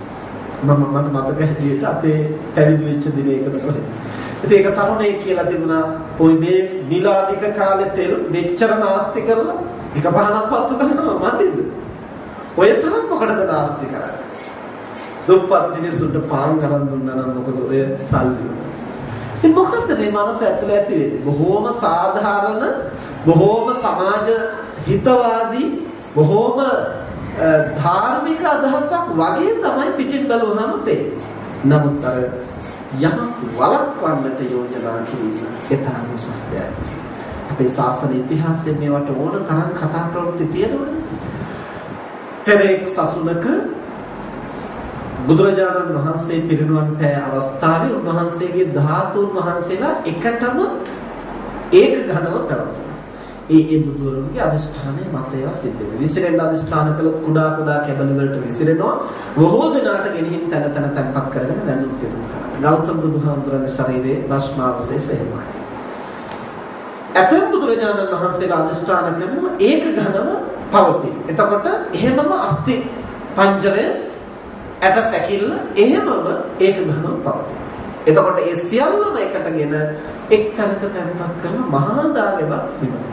මට මතක හැටියට අපේ පැවිදි වෙච්ච දිනයකද කොහෙද. ඉතින් ඒක තරුණයෙක් කියලා තිබුණා. "පොයි මේ මිලාදික කාලේ තෙල් මෙච්චර නාස්ති කරලා එක පහනක් පත්තු කරනවා මන්දිද? ඔය තරම් මොකටද නාස්ති කරන්නේ? දුප්පත් මිනිස්සුන්ට පාන් ගන්න දුන්නා නම් මොකද ඔය සල්ලි ඉතින් මොකද්ද මේ මනස ඇතුළේ ඇති වෙන්නේ? බොහෝම සාධාරණ, බොහෝම සමාජ හිතවාදී, බොහෝම ධාර්මික අදහසක් වගේ තමයි පිටින් බලවහම තේරෙන්නේ. නමුත් අර යමක් වළක්වන්නට යෝජනා කිරීම ඒ තරම් උසස් දෙයක්. අපේ ශාසන ඉතිහාසයේ මේවට ඕන තරම් කතා ප්‍රවෘත්ති තියෙනවනේ. පෙරේක් සසුනක බුදුරජාණන් වහන්සේ පිරිනුවන් පෑ අවස්ථාවේ උන්වහන්සේගේ ධාතුන් වහන්සේලා එකටම ඒක ඝනව පැවතුණා. ඒ බුදුරජාණන්ගේ අදිෂ්ඨානයේ මතය සිද්ධ වෙනවා. විසිරෙන්න අදිෂ්ඨාන කළොත් කුඩා කැබලි වලට විසිරෙනවා. බොහෝ දෙනාට ගෙනihin තැන තැන්පත් කරගෙන දැනුම් පිරුම් කරනවා. ගෞතම බුදුහාමුදුරන්ගේ ශරීරයේ භස්මාවශේෂ එහෙමයි. ඇතැම් බුදුරජාණන් වහන්සේලා අදිෂ්ඨාන කරනවා ඒක ඝනව පවතින. එතකොට එහෙමම අස්ථි පංජරය ඇට සැකිල්ල එහෙමම ඒක ඝනව පවතින. එතකොට ඒ සියල්ලම එකටගෙන එක් තැනක තැන්පත් කරන මහා දාගෙවත් නිමත.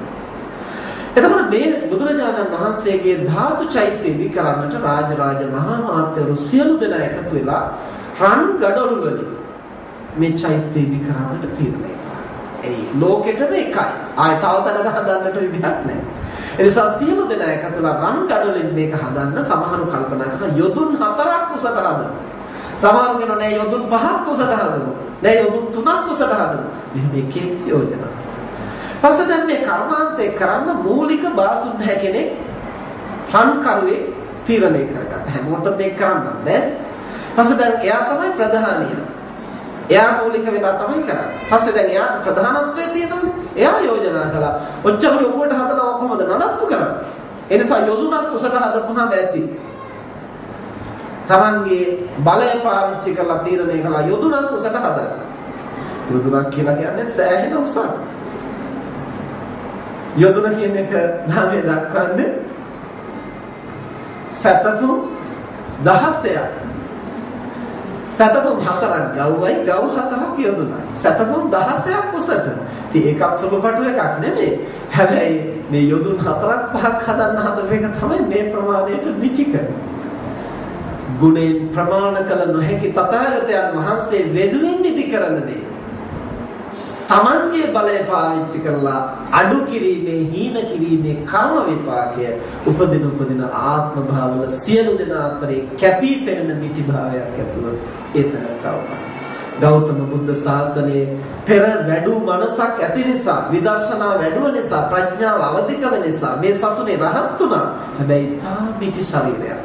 එතකොට මේ බුදුරජාණන් වහන්සේගේ ධාතු චෛත්‍ය ඉදි කරන්නට රාජරාජ මහා මාත්‍යවරු සියලු දෙනා එකතු වෙලා රන් ගඩොල් වලින් මේ චෛත්‍ය ඉදි කරන්නට තීරණය කළා. ඒ ලෝකෙටම එකයි. ආය තව තැනක හදන්නට විදිහක් නැහැ. ඒ නිසා සියලු දෙනා එකතු වෙලා රන් ගඩොලින් මේක හදන්න සමහරු කල්පනා කරන යොදුන් 4ක් උසට හදමු. සමහරු කියනවා නෑ යොදුන් 5ක් උසට හදමු. නෑ යොදුන් 3ක් උසට හදමු. මෙහෙම එක යෝජනා. පස්සේ දැන් මේ කර්මාන්තේ කරන්න මූලික බාසුන් හැකෙනේ රන් කරුවේ තීරණය කරගත්ත. හැමෝටම මේක කරන්න බෑ. පස්සේ දැන් එයා තමයි ප්‍රධානිය. එයා මූලික වෙලා තමයි කරන්නේ. පස්සේ දැන් එයාට ප්‍රධානත්වයේ තියෙනවනේ. එයා යෝජනා කළා. ඔච්චර ලොකුවට හදලා කොහොමද නඩත්තු කරන්නේ? ඒ නිසා යොදුනක් උසට හදපුවාම ඇති. Tamanගේ බලය පාවිච්චි කරලා තීරණය කළා යොදුනක් උසට හදන්න. යොදුනක් කියලා කියන්නේ සෑහෙන උසක්. යොදුන කියන එක ධර්මයේ දක්වන්නේ සතපු 16ක්. සතපු 4ක් ගව්වයි ගව් 4ක් යොදුනයි. සතපු 16ක් උසට. ඉතින් ඒකත් සුබපටු එකක් නෙමෙයි. හැබැයි මේ යොදුන් 4ක් 5ක් හදන්න හදපු එක තමයි මේ ප්‍රමාණයට මිටික. ගුණෙන් ප්‍රමාණ කළ නොහැකි තථාගතයන් වහන්සේ වෙනුවෙන් ඉදි කරන දේ. Tamanගේ බලය පාවිච්චි කරලා අඩු කිරීමේ හීන කිරීමේ කර්ම විපාකය උපදින ආත්ම භාවවල සියලු දෙනා අතරේ කැපී පෙනෙන මිටි භාවයක් ඇතුව ඒතරතාව. ගෞතම බුද්ධ ශාසනයේ පෙර වැඩි මනසක් ඇති නිසා විදර්ශනා වැඩුව නිසා ප්‍රඥාව අවදි කළ නිසා මේ සසුනේ රහත් වුණා. හැබැයි තා මිටි ශරීරයක්.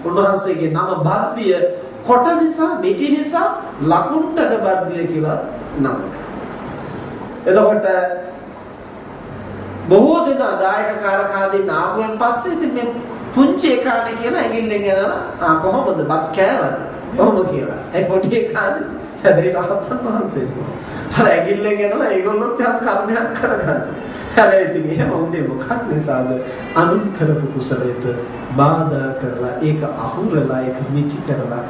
උන්වහන්සේගේ නම බද්දිය කොට නිසා මිටි නිසා ලකුණ්ඨක බද්දිය කියලා නම. එතකොට බොහෝ දෙනා දායකකාරකාදීන් ආපුවෙන් පස්සේ ඉතින් මේ පුංචි එකානේ කියන ඇඟිල්ලෙන් යනවා කොහොමද බත් කෑවද කොහොම කියලා. ඒ පොඩි එකානේ හැබැයි රහතන් වහන්සේ අර ඇගිල්ලෙන් යනවා ඒගොල්ලොත් යම් කර්මයක් කරගන්න. හැබැයි ඉතින් එහෙම වුණේ මොකක් නිසාද? අනුන් කරපු කුසලයට බාධා කරලා ඒක අහුරලා ඒක මිටි කරලා.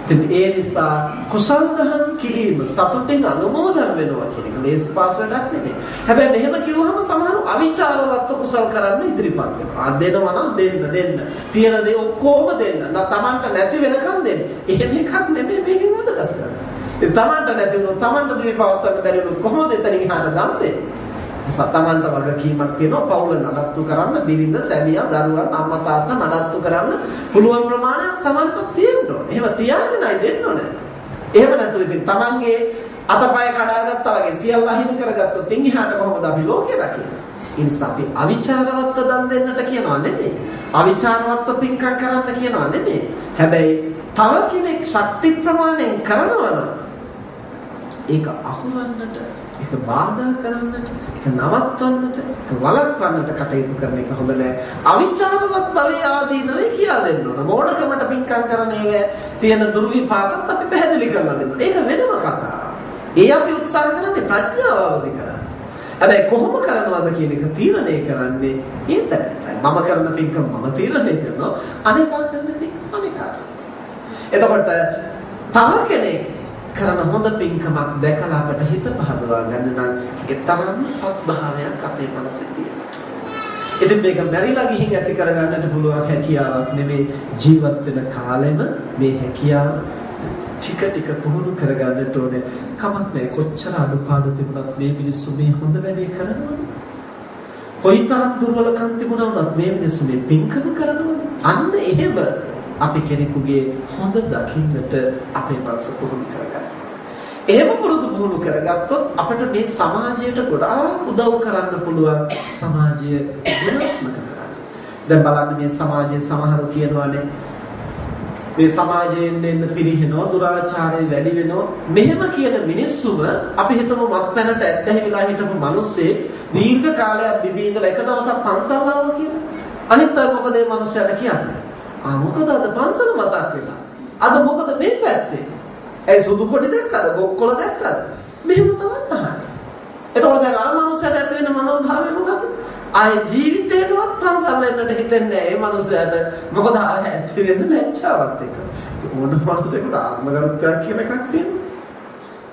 ඉතින් ඒ නිසා කුසල් දහම් කිරීම සතුටින් අනුමෝදන් වෙනවා කියන එක ලේස් පාස් වැඩක් නෙමෙයි. හැබැයි මෙහෙම කිව්වහම සමහරව අවිචාරවත් කුසල් කරන්න ඉදිරිපත් වෙනවා. දෙනවා නම් දෙන්න. තියෙන දේ ඔක්කොම දෙන්න. තමන්ට නැති වෙනකන් දෙන්න. එහෙම එකක් නෙමෙයි මේකෙන් අදහස් කරන්නේ. තමන්ට නැති වුණොත් තමන්ට දිවි පවත්වන්න බැරි වුණොත් කොහොමද එතනින් එහාට දන්නේ? සතමන්ට වගකීමක් තියෙනවා පවුල නඩත්තු කරන්න, බිරිඳ, සැමියා, දරුවන්, අම්මා තාත්තා නඩත්තු කරන්න පුළුවන් ප්‍රමාණයක් තමන්ට තියෙන්න ඕනේ. එහෙම තියාගෙනයි දෙන්න ඕනේ. එහෙම නැත්නම් ඉතින් තමන්ගේ අතපය කඩාගත්තා වගේ සියල්ල අහිමි කරගත්තොත් ඉන් එහාට කොහොමද අපි ලෝකේ රකින්නේ? ඒ නිසා අපි අවිචාරවත්ව දන් දෙන්නට කියනවා නෙමෙයි. අවිචාරවත්ව පින්කම් කරන්න කියනවා නෙමෙයි. හැබැයි තව කෙනෙක් ශක්ති ප්‍රමාණයෙන් කරනවා නම් ඒක අහුරන්නට, ඒක බාධා කරන්නට, ඒක නවත්වන්නට, ඒක වළක්වන්නට කටයුතු කරන එක හොඳ නෑ. අවිචාරවත් භවයේ ආදීනවේ කියා දෙන්න ඕන. මෝඩකමට පින්කම් කරන ඒවා තියෙන දුර්විපාකත් අපි පැහැදිලි කරලා දෙන්න. ඒක වෙනම කතාවක්. ඒ අපි උත්සාහ කරන්නේ ප්‍රඥාව අවදි කරන්න. හැබැයි කොහොම කරනවද කියන එක තීරණය කරන්නේ ඒතකටයි. මම කරන පින්කම් මම තීරණය කරනවා. අනිකා කරන පින්කම් අනිකා. එතකොට තව කෙනෙක් කරන හොඳ පින්කමක් දැකලා අපට හිත පහදවා ගන්න නම් ඒ තරම් සත්භාවයක් අපේ මනසේ තියෙනවා. ඉතින් මේක මැරිලා ගිහින් ඇති කරගන්නට පුළුවන් හැකියාවක් නෙමෙයි, ජීවත් වෙන කාලෙම මේ හැකියාව ටික පුහුණු කරගන්නට ඕනේ. කමක් නැහැ කොච්චර අඩුපාඩු තිබුණත් මේ මිනිස්සු මේ හොඳ වැඩේ කරනවනේ. කොයිතරම් දුර්වලකම් තිබුණත් මේ මිනිස්සු මේ පින්කම කරනවනේ. අන්න එහෙම අපි කෙනෙකුගේ හොඳ දකින්නට අපේ මනස පුහුණු කරගන්න. එහෙම පුරුදු කරගත්තොත් අපිට මේ සමාජයට ගොඩාක් උදව් කරන්න පුළුවන්. සමාජය ගුණාත්මක කරන්න. දැන් බලන්න මේ සමාජයේ සමහරව කියනවානේ මේ සමාජයෙන් එන්න පිළිහෙනවා, දුරාචාරය වැඩි වෙනවා. මෙහෙම කියන මිනිස්සුම අපි හිතමු මත්පැනට ඇබ්බැහි වෙලා හිටපු මිනිස්සේ දීර්ඝ කාලයක් බිබී ඉඳලා එක දවසක් පන්සල් ආවා කියලා. අනිත් අය මොකද මේ මිනිස්සයාට කියන්නේ? මොකද අද පන්සල මතක් වෙලා. අද මොකද මේ පැත්තේ? ඒ සුදු කොටි දැක්කද? ගොක්කොල දැක්කද? මෙහෙම තමයි අහන්නේ. එතකොට දැන් අර මනුස්සයාට ඇති වෙන මනෝභාවය මොකද? ආයේ ජීවිතේටවත් පන්සල් යන්නට හිතෙන්නේ නැහැ. මේ මනුස්සයාට මොකද අර ඇති වෙන ලැජ්ජාවත් එක්ක. ඕන මනුස්සයෙකුට ආත්මගරුත්වයක් කියන එකක් තියෙනවා.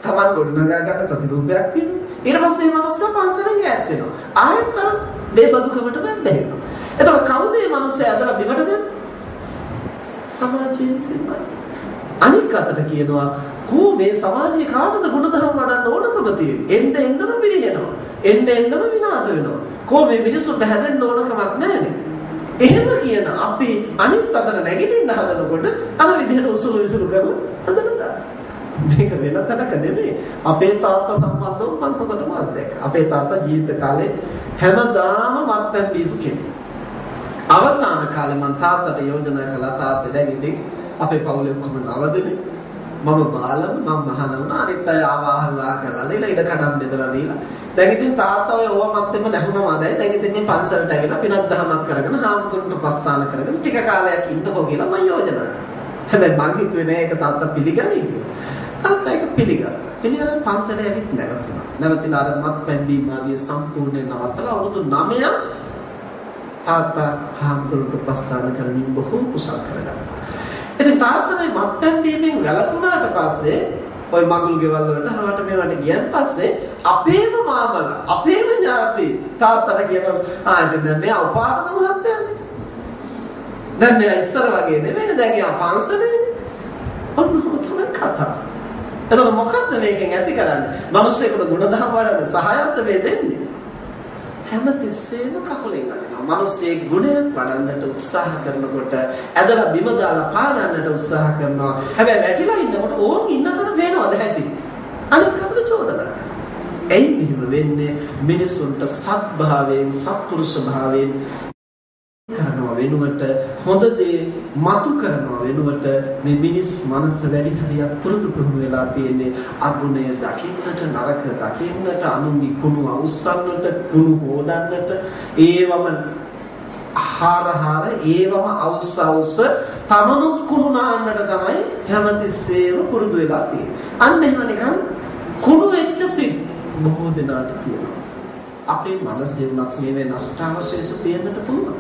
Taman ගොඩනගා ගන්න ප්‍රතිරූපයක් තියෙනවා. ඊට පස්සේ මේ මනුස්සයා පන්සලෙන් ඈත් වෙනවා. ආයෙත් අර බේබදුකමට බැහැෙනවා. එතකොට කවුද මේ මනුස්සයා ඇදලා බිමට දෙන්නේ? සමාජයේ විසින්මයි. අනික් අතට කියනවා කෝ මේ සමාජයේ කාටද ගුණධර්ම වඩන්න ඕනකම තියෙන්නේ? එන්නම පිළිගෙනවා. එන්නම විනාශ වෙනවා. කෝ මේ මිනිස්සුන්ට හැදෙන්න ඕනකමක් නැහැනේ. එහෙම කියන අපි අනිත් අතට නැගිටින්න හදනකොට අර විදිහට උසුළු විසුළු කරලා හදනවා. මේක වෙන තැනක නෙමෙයි. අපේ තාත්තා සම්බන්ධව මම හොඳටම අත්දැක්කා. අපේ තාත්තා ජීවිත කාලේ හැමදාම මත්පැන් බීපු කෙනෙක්. අවසාන කාලේ මම තාත්තට යෝජනා කළා තාත්තේ දැන් ඉතින් අපේ පවුලේ ඔක්කොම නවදනේ මම බාලම මම මහාන වුණා අනිත් අය ආවාහලා කරලා දීලා ඉඩ කඩම් බෙදලා දීලා දැන් ඉතින් තාත්තා ඔය ඕවමත්තෙම නැහුණාමදයි දැන් ඉතින් මේ පන්සලට ඇවිල්ලා පිනක් දහමක් කරගෙන හාමුදුරන්ට පස්තාන කරගෙන ටික කාලයක් ඉන්නකෝ කියලා මම යෝජනා කරා. හැබැයි මං හිතුවේ නෑ ඒක තාත්තා පිළිගන්නේ කියලා. තාත්තා ඒක පිළිගත්තා. පිළිගන්න පන්සලේ ඇවිත් නැවතුණා. නැවතිලා අර මත්පැන් බීම ආදී සම්පූර්ණයෙන් නවත්තලා අවුරුදු 9ක් තාත්තා හාමුදුරන්ට පස්තාන කරමින් බොහෝ කුසල් කරගත්තා. ඉතින් තාත්තා මේ මත්පැන් බීමෙන් වැළකුණාට පස්සේ ඔය මගුල් ගෙවල් වලට හරවට මේවට ගියන් පස්සේ අපේම මාමලා අපේම ඥාති තාත්තට කියනවා ඉතින් දැන් මෙයා උපාසක මහත්තයානේ. දැන් මෙයා ඉස්සර වගේ නෙමෙයි දැන් එයා පන්සලේ. ඔන්නම තමයි කතාව. එතකොට මොකද්ද මේකෙන් ඇති කරන්නේ? මිනිස්සුෙකුට ගුණධර්ම වඩන්න සහයත්ද මේ දෙන්නේ? හැමතිස්සෙම කකුලෙන් අදිනවා. මිනිස්සේ ගුණයක් වඩන්නට උත්සාහ කරනකොට ඇදලා බිම දාලා පා ගන්නට උත්සාහ කරනවා. හැබැයි වැටිලා ඉන්නකොට ඕන් ඉන්න තැන පේනවද හැටි? අනිත් අතට චෝදනා කරනවා. එයි මෙහෙම වෙන්නේ මිනිසුන්ට සත්භාවයෙන් සත්පුරුෂ භාවයෙන් කරනවා වෙනුවට හොඳ දේ මතු කරනවා වෙනුවට මේ මිනිස් මනස වැඩි හරියක් පුරුදු පුහුණු වෙලා තියෙන්නේ අගුණය දකින්නට නරක දකින්නට අනුන්ගේ කුණු අවුස්සන්නට කුණු හොදන්නට ඒවම ආහාර ඒවම අවුස්ස තමනුත් කුණු නාන්නට තමයි හැමතිස්සෙම පුරුදු වෙලා තියෙන්නේ. අන්න එහෙම නිකන් කුණු වෙච්ච සිත් බොහෝ දෙනාට තියෙනවා. අපේ මනසේ උනත් මේ නෂ්ටාවශේෂ තියෙන්නට පුළුවන්.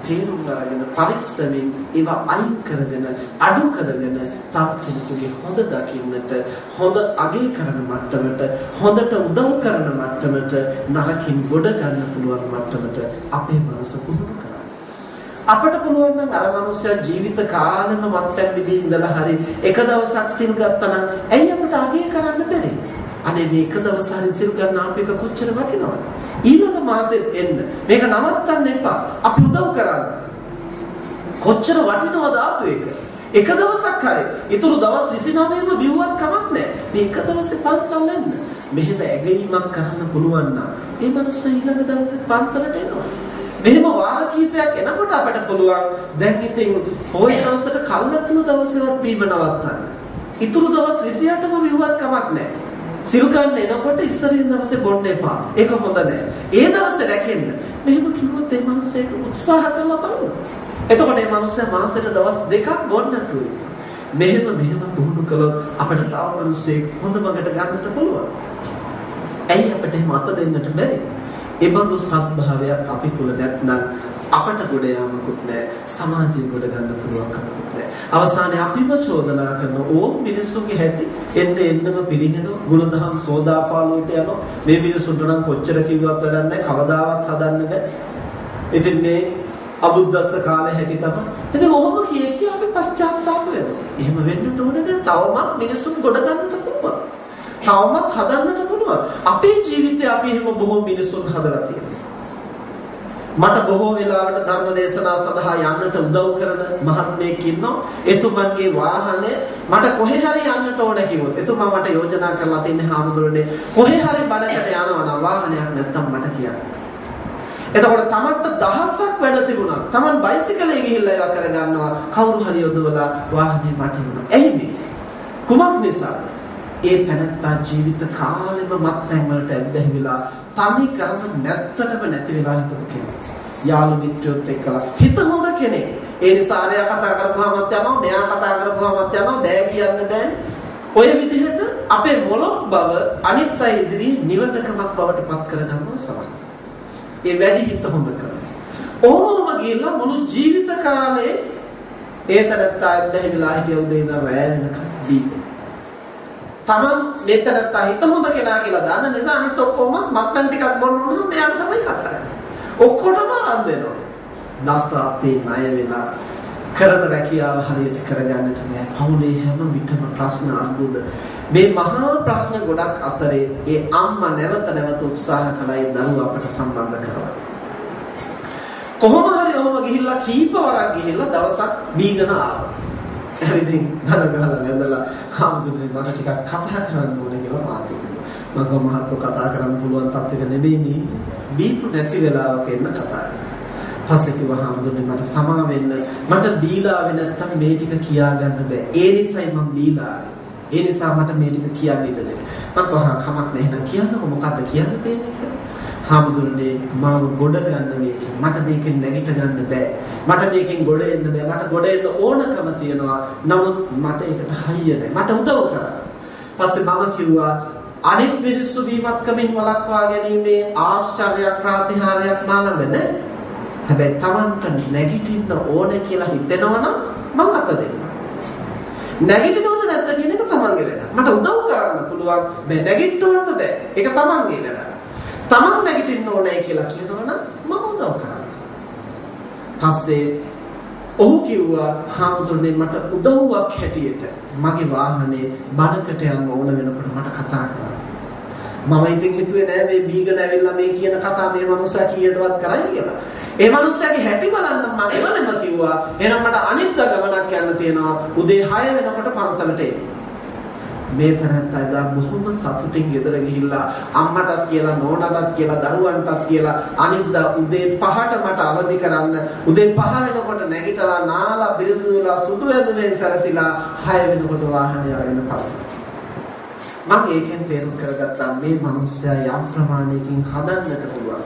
තේරුම් අරගෙන පරිස්සමෙන් ඒවා අයින් කරගෙන අඩු කරගෙන තව කෙනෙකුගේ හොඳ දකින්නට හොඳ අගය කරන මට්ටමට හොඳට උදව් කරන මට්ටමට නරකින් ගොඩ ගන්න පුළුවන් මට්ටමට අපේ මනස පුහුණු කරන්න. අපට පුළුවන් නම් අර මනුස්සයා ජීවිත කාලෙම මත්පැන් බිබී ඉඳලා හරි එක දවසක් සිල් ගත්තා නම් ඇයි අපට අගය කරන්න බැරි? අනේ මේ එක දවස් හරි සිල් ගන්න අපේක කොච්චර වටිනවද? ඊළඟ මාසෙත් එන්න මේක නවත්තන්න එපා. අපි උදව් කරන්න. කොච්චර වටිනවද අපේක? එක දවසක් හරි. ඊටු දවස් 29ම බිව්වත් කමක් නැහැ. මේ එක දවසේ පන්සල් යන්න. මෙහෙම ඇගීමක් කරන්න පුළුවන් නම් ඒ මනුස්සයා ඊළඟ දවසේ පන්සලට එනවා. මෙහෙම වාර කිහිපයක් එනකොට අපට පුළුවන් දැන් ඉතින් පොයි දවසට කල්ලාතුන දවසේවත් බීම නවත්තන්න. ඊටු දවස් 28ම බිව්වත් කමක් නැහැ. සිල් ගන්න එනකොට ඉස්සරින් දවසේ බොන්න එපා. ඒක හොඳ නැහැ. ඒ දවසේ රැකෙන්න. මෙහෙම කිව්වොත් ඒ මනුස්සයෙක් උත්සාහ කරලා බලනවා. එතකොට මේ මනුස්සයා මාසෙට දවස් 2ක් බොන්න නැතුයි. මෙහෙම පුහුණු කළොත් අපිට තව මනුස්සයෙක් හොඳ මගට ගන්නට පුළුවන්. ඇයි අපිට එහෙම අත දෙන්නට බැරි? ඒ බඳු සත්භාවයක් අපි තුල නැත්නම් අපට ගොඩ යාමකුත් නැහැ. සමාජයෙන් ගොඩ ගන්න පුළුවන් කමකුත් නැහැ. අවසානයේ අපිම චෝදනා කරන ඕම් මිනිස්සුන්ගේ හැටි එන්නම පිළිගෙන ගුණධම් සෝදාපාලුවට යනවා. මේ මිනිස්සුන්ට නම් කොච්චර කිව්වත් වැඩක් නැහැ. කවදාවත් හදන්න බෑ. ඉතින් මේ අබුද්දස්ස කාලේ හැටි තමයි. ඉතින් ඔහොම කිය අපි පශ්චාත්තාප වෙනවා. එහෙම වෙන්නට ඕනේ නෑ. තවමත් මිනිස්සුන් ගොඩ ගන්නට පුළුවන්. තවමත් හදන්නට පුළුවන්. අපේ ජීවිතේ අපි එහෙම බොහෝ මිනිස්සුන් හදලා තියෙනවා. මට බොහෝ වෙලාවට ධර්ම දේශනා සඳහා යන්නට උදව් කරන මහත්මයෙක් ඉන්නවා. එතුමන්ගේ වාහනේ මට කොහේ හරි යන්නට ඕන කිව්වොත් එතුමා මට යෝජනා කරලා තින්නේ හාමුදුරනේ කොහේ හරි බඩකට යනවා නම් වාහනයක් නැත්තම් මට කියන්න. එතකොට තමන්ට දහසක් වැඩ තිබුණා. තමන් බයිසිකලේ ගිහිල්ලා ඒවා කරගන්නවා. කවුරු හරි යොදවලා වාහනේ මට එනවා. එයි මේ කුමක් නිසාද? ඒ තනත්තා ජීවිත කාලෙම මත්පැන් වලට ඇබ්බැහි වෙලා තනි කරම නැත්තටම නැති වෙලා හිටපු කෙනෙක්. යාළු මිත්‍රයොත් එක්කලා හිත හොඳ කෙනෙක්. ඒ නිසා අරයා කතා කරපුවාමත් යනවා, මෙයා කතා කරපුවාමත් යනවා, බෑ කියන්න බෑනේ. ඔය විදිහට අපේ මොළොක් බව අනිත් අය ඉදිරියේ නිවටකමක් බවට පත් කරගන්නවා සමහර. ඒ වැඩි හිත හොඳ කරනවා. ඕමම ගිහිල්ලා මුළු ජීවිත කාලේ ඒ තනත්තා ඇබ්බැහි වෙලා හිටිය උදේ ඉඳන් රැ වෙනකම් දීපේ. තමන් මෙතනත් හිත හොඳ කෙනා කියලා දන්න නිසා අනිත් ඔක්කොම මත්පැන් ටිකක් බොන්න උනහම මෙයාට තමයි කතා කරන්නේ. ඔක්කොටම අරන් දෙනවා. දසාතේ ණය වෙලා කරන රැකියාව හරියට කරගන්නට බෑ. පවුලේ හැම විටම ප්‍රශ්න අර්බුද. මේ මහා ප්‍රශ්න ගොඩක් අතරේ ඒ අම්මා නැවත උත්සාහ කළා ඒ දරුවා අපට සම්බන්ධ කරවන්න. කොහොම හරි ඔහොම ගිහිල්ලා කීප වරක් ගිහිල්ලා දවසක් බීගෙන ආවා. ඉතින් ධන ගහලා වැඳලා හාමුදුරනේ මට ටිකක් කතා කරන්න ඕනේ කියලා මාත් කිව්වා. මම මහත්ව කතා කරන්න පුළුවන් තත්ත්වයක නෙමෙයි නේ. බීපු නැති වෙලාවක එන්න කතා කරා. පස්සේ කිව්වා හාමුදුරනේ මට සමා වෙන්න. මට බීලා ආවේ නැත්තම් මේ ටික කියාගන්න බෑ. ඒ නිසයි මම බීලා ආවේ. ඒ නිසා මට මේ ටික කියන්න ඉඩ දෙන්න. මම කහා කමක් නැහැ නේද කියන්නකො මොකද්ද කියන්න තියෙන්නේ කියලා. හාමුදුරනේ මාව ගොඩ ගන්න මේක. මට මේකෙන් නැගිට ගන්න බෑ. මට මේකෙන් ගොඩ එන්න බෑ. මට ගොඩ එන්න ඕනකම තියෙනවා. නමුත් මට ඒකට හයිය නැහැ. මට උදව් කරන්න. පස්සේ මම කිව්වා අනිත් මිනිස්සු බීමත්කමින් වළක්වා ගැනීමේ ආශ්චර්යයක් ප්‍රාතිහාර්යයක් මා ළඟ නැහැ. හැබැයි Tamanට නැගිටින්න ඕනේ කියලා හිතෙනවනම් මම අත දෙන්නම්. නැගිටිනවද නැද්ද කියන එක තමන්ගේ වැඩක්. මට උදව් කරන්න පුළුවන්. මේ නැගිටින්න බෑ. ඒක තමන්ගේ වැඩක්. තමන් නැගිටින්න ඕනේ කියලා කියනවනම් මම උදව් කරන්න. පස්සේ ඔහු කිව්වා හාමුදුරනේ මට උදව්වක් හැටියට මගේ වාහනේ බණකට යන්න ඕන වෙනකොට මට කතා කරන්න. මම ඉතින් හිතුවේ නෑ මේ බීගන ඇවිල්ලා මේ කියන කතා මේ මනුස්සයා කීයටවත් කරයි කියලා. ඒ මනුස්සයාගේ හැටි බලන්න මම එවලම කිව්වා. එහෙනම් මට අනිත් ගමනක් යන්න තියෙනවා. උදේ 6 වෙනකොට පන්සලට එන්න. මේ තරහත් අයදා බොහොම සතුටින් ගෙදර ගිහිල්ලා අම්මටත් කියලා නෝනටත් කියලා දරුවන්ටත් කියලා අනිද්දා උදේ 5ට මට අවදි කරන්න. උදේ 5 වෙනකොට නැගිටලා නාලා පිරිසුදුලා සුදු ඇඳුමෙන් සැරසිලා 6 වෙනකොට වාහනේ අරගෙන පස්සට. මම ඒකෙන් තේරුම් කරගත්තා මේ මිනිස්සයා යම් ප්‍රමාණයකින් හදන්නට පුළුවන්.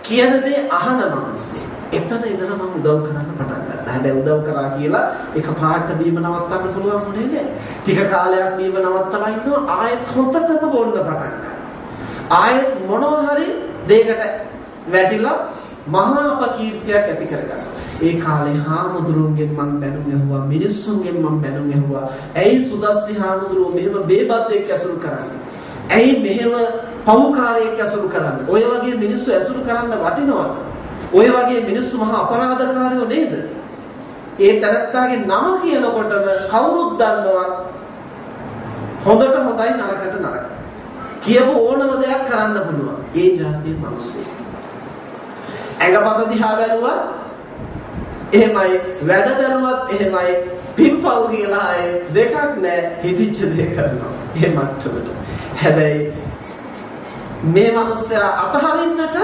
කියන දේ අහන මිනිස්සෙක්. එතන ඉඳලා මම උදව් කරන්න පටන් ගත්තා. හැබැයි උදව් කරා කියලා එක පාට බීම නවත්තන්න පුළුවන් වුණේ නෑ. ටික කාලයක් බීම නවත්තලා ඉන්නවා ආයෙත් හොතටම බොන්න පටන් ගන්නවා. ආයෙත් මොනවා හරි දෙයකට වැටිලා මහා අපකීර්තියක් ඇති කරගන්නවා. ඒ කාලේ හාමුදුරුවන්ගෙන් මම බැනුම් ඇහුවා, මිනිස්සුන්ගෙන් මම බැනුම් ඇහුවා. ඇයි සුදස්සි හාමුදුරුවෝ මෙහෙම බේබද්දෙක් ඇසුරු කරන්නේ? ඇයි මෙහෙම පවුකාරයෙක් ඇසුරු කරන්නේ? ඔය වගේ මිනිස්සු ඇසුරු කරන්න වටිනවද? ඔය වගේ මිනිස්සු මහා අපරාධකාරයෝ නේද? ඒ තරත්තාගේ නම කියනකොටම කවුරුත් දන්නවා හොඳට හොඳයි නරකට නරකයි. කියපු ඕනම දෙයක් කරන්න පුළුවන්. ඒ જાතියේ මිනිස්සු. ඇඟපත දිහා බැලුවා එහෙමයි, වැඩ බැලුවත් එහෙමයි, පින්පව් කියලා අය දෙකක් නැහැ, හිතිච්ච දේ කරනවා. ඒ මට්ටමට. හැබැයි මේ මිනිස්සයා අතහරින්නට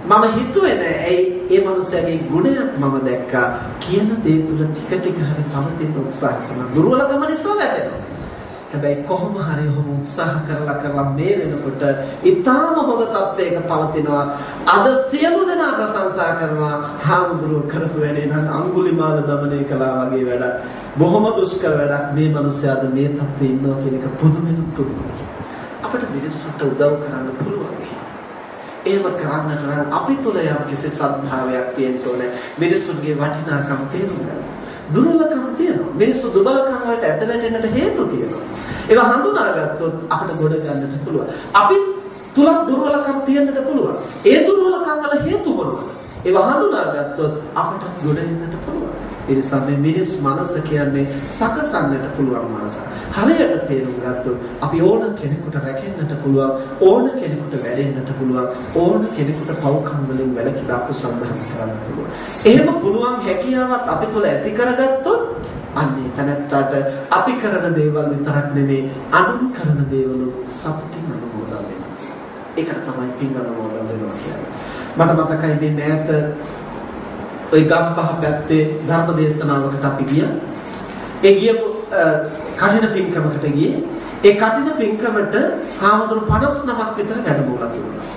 මම හිතුවේ නෑ. ඇයි? ඒ මිනිස්සයාගේ ගුණයක් මම දැක්කා. කියන දේ තුල ටික ටික හරි පවතින උත්සාහ කරන දුර්වලකම නිසා වැටෙනවා. හැබැයි කොහොම හරි ඔහොම උත්සාහ කරලා මේ වෙනකොට ඊටාම හොඳ තත්වයක පවතිනවා. අද සියලු දෙනා ප්‍රශංසා කරනවා හාමුදුරුවෝ කරපු වැඩේ නම් අඟුලිමාල දමනය කළා වගේ වැඩක්. බොහොම දුෂ්කර වැඩක්. මේ මිනිස්සයාද මේ තත්ත්වයේ ඉන්නවා කියන එක පුදුමෙන් පුදුමයි. අපිට මිනිස්සුන්ට උදව් කරන්න පුළුවන්. ඒව කරන්නට නම් අපි තුල යම් කිසි සත්භාවයක් තියෙන්න ඕනේ. මිනිස්සුන්ගේ වටිනාකම් තේරුම් ගන්න. දුර්වලකම් තියෙනවා. මිනිස්සු දුබලකම් වලට ඇද වැටෙන්නට හේතු තියෙනවා. ඒවා හඳුනාගත්තොත් අපිට ගොඩ ගන්නට පුළුවන්. අපි තුල දුර්වලකම් තියෙන්නට පුළුවන්. ඒ දුර්වලකම් වල හේතු මොනවද? ඒවා හඳුනාගත්තොත් අපිට ගොඩ එන්නට පුළුවන්. ඒ නිසා මේ මිනිස් මනස කියන්නේ සකසන්නට පුළුවන් මනස. හරියට තේරුම් ගත්තොත් අපි ඕන කෙනෙකුට රැකෙන්නට පුළුවන්, ඕන කෙනෙකුට වැඩෙන්නට පුළුවන්, ඕන කෙනෙකුට පව්කම් වලින් වැළකීලා අකුසල් දහම් කරන්න පුළුවන්. එහෙම පුළුවන් හැකියාවක් අපි තුල ඇති කරගත්තොත් අන්නේ තැනත්තාට අපි කරන දේවල් විතරක් නෙමෙයි අනුන් කරන දේවල් සතුටින් අනුමෝදන් වෙනවා. ඒකට තමයි පින් අනුමෝදන් වෙනවා කියන්නේ. මට මතකයි මේ මෑත ඔය ගම්පහ පැත්තේ ධර්ම දේශනාවකට අපි ගියා. ඒ ගියපු කටින පින්කමකට ගියේ. ඒ කටින පින්කමට හාමුදුරු 59ක් විතර වැඩමවලා තිබුණා.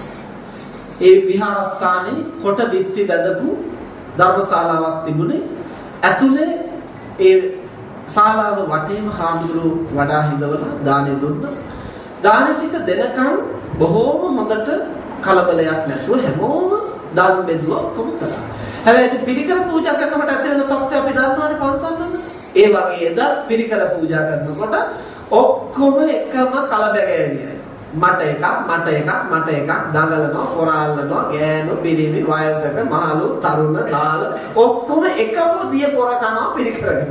ඒ විහාරස්ථානයේ කොට බිත්ති බැඳපු ධර්මශාලාවක් තිබුණේ. ඇතුලේ ඒ ශාලාව වටේම හාමුදුරු වඩා හිඳවලා දානෙ දුන්නා. දානෙ ටික දෙනකන් බොහෝම හොඳට කලබලයක් නැතුව හැමෝම දාන බෙදුවා ඔක්කොම කළා. හැබැයි පිරිකර පූජා කරනකොට ඇති වෙන තත්ත්වය අපි දන්නවනේ පන්සල්වල. ඒ වගේ එදා පිරිකර පූජා කරනකොට ඔක්කොම එකම කලබගෑනියයි. මට එකක් දඟලනවා, පොරාලනවා, ගෑනු, පිරිමි, වයසක, මහලු, තරුණ, බාල ඔක්කොම එකම දිය පොර කනවා පිරිකරගෙන.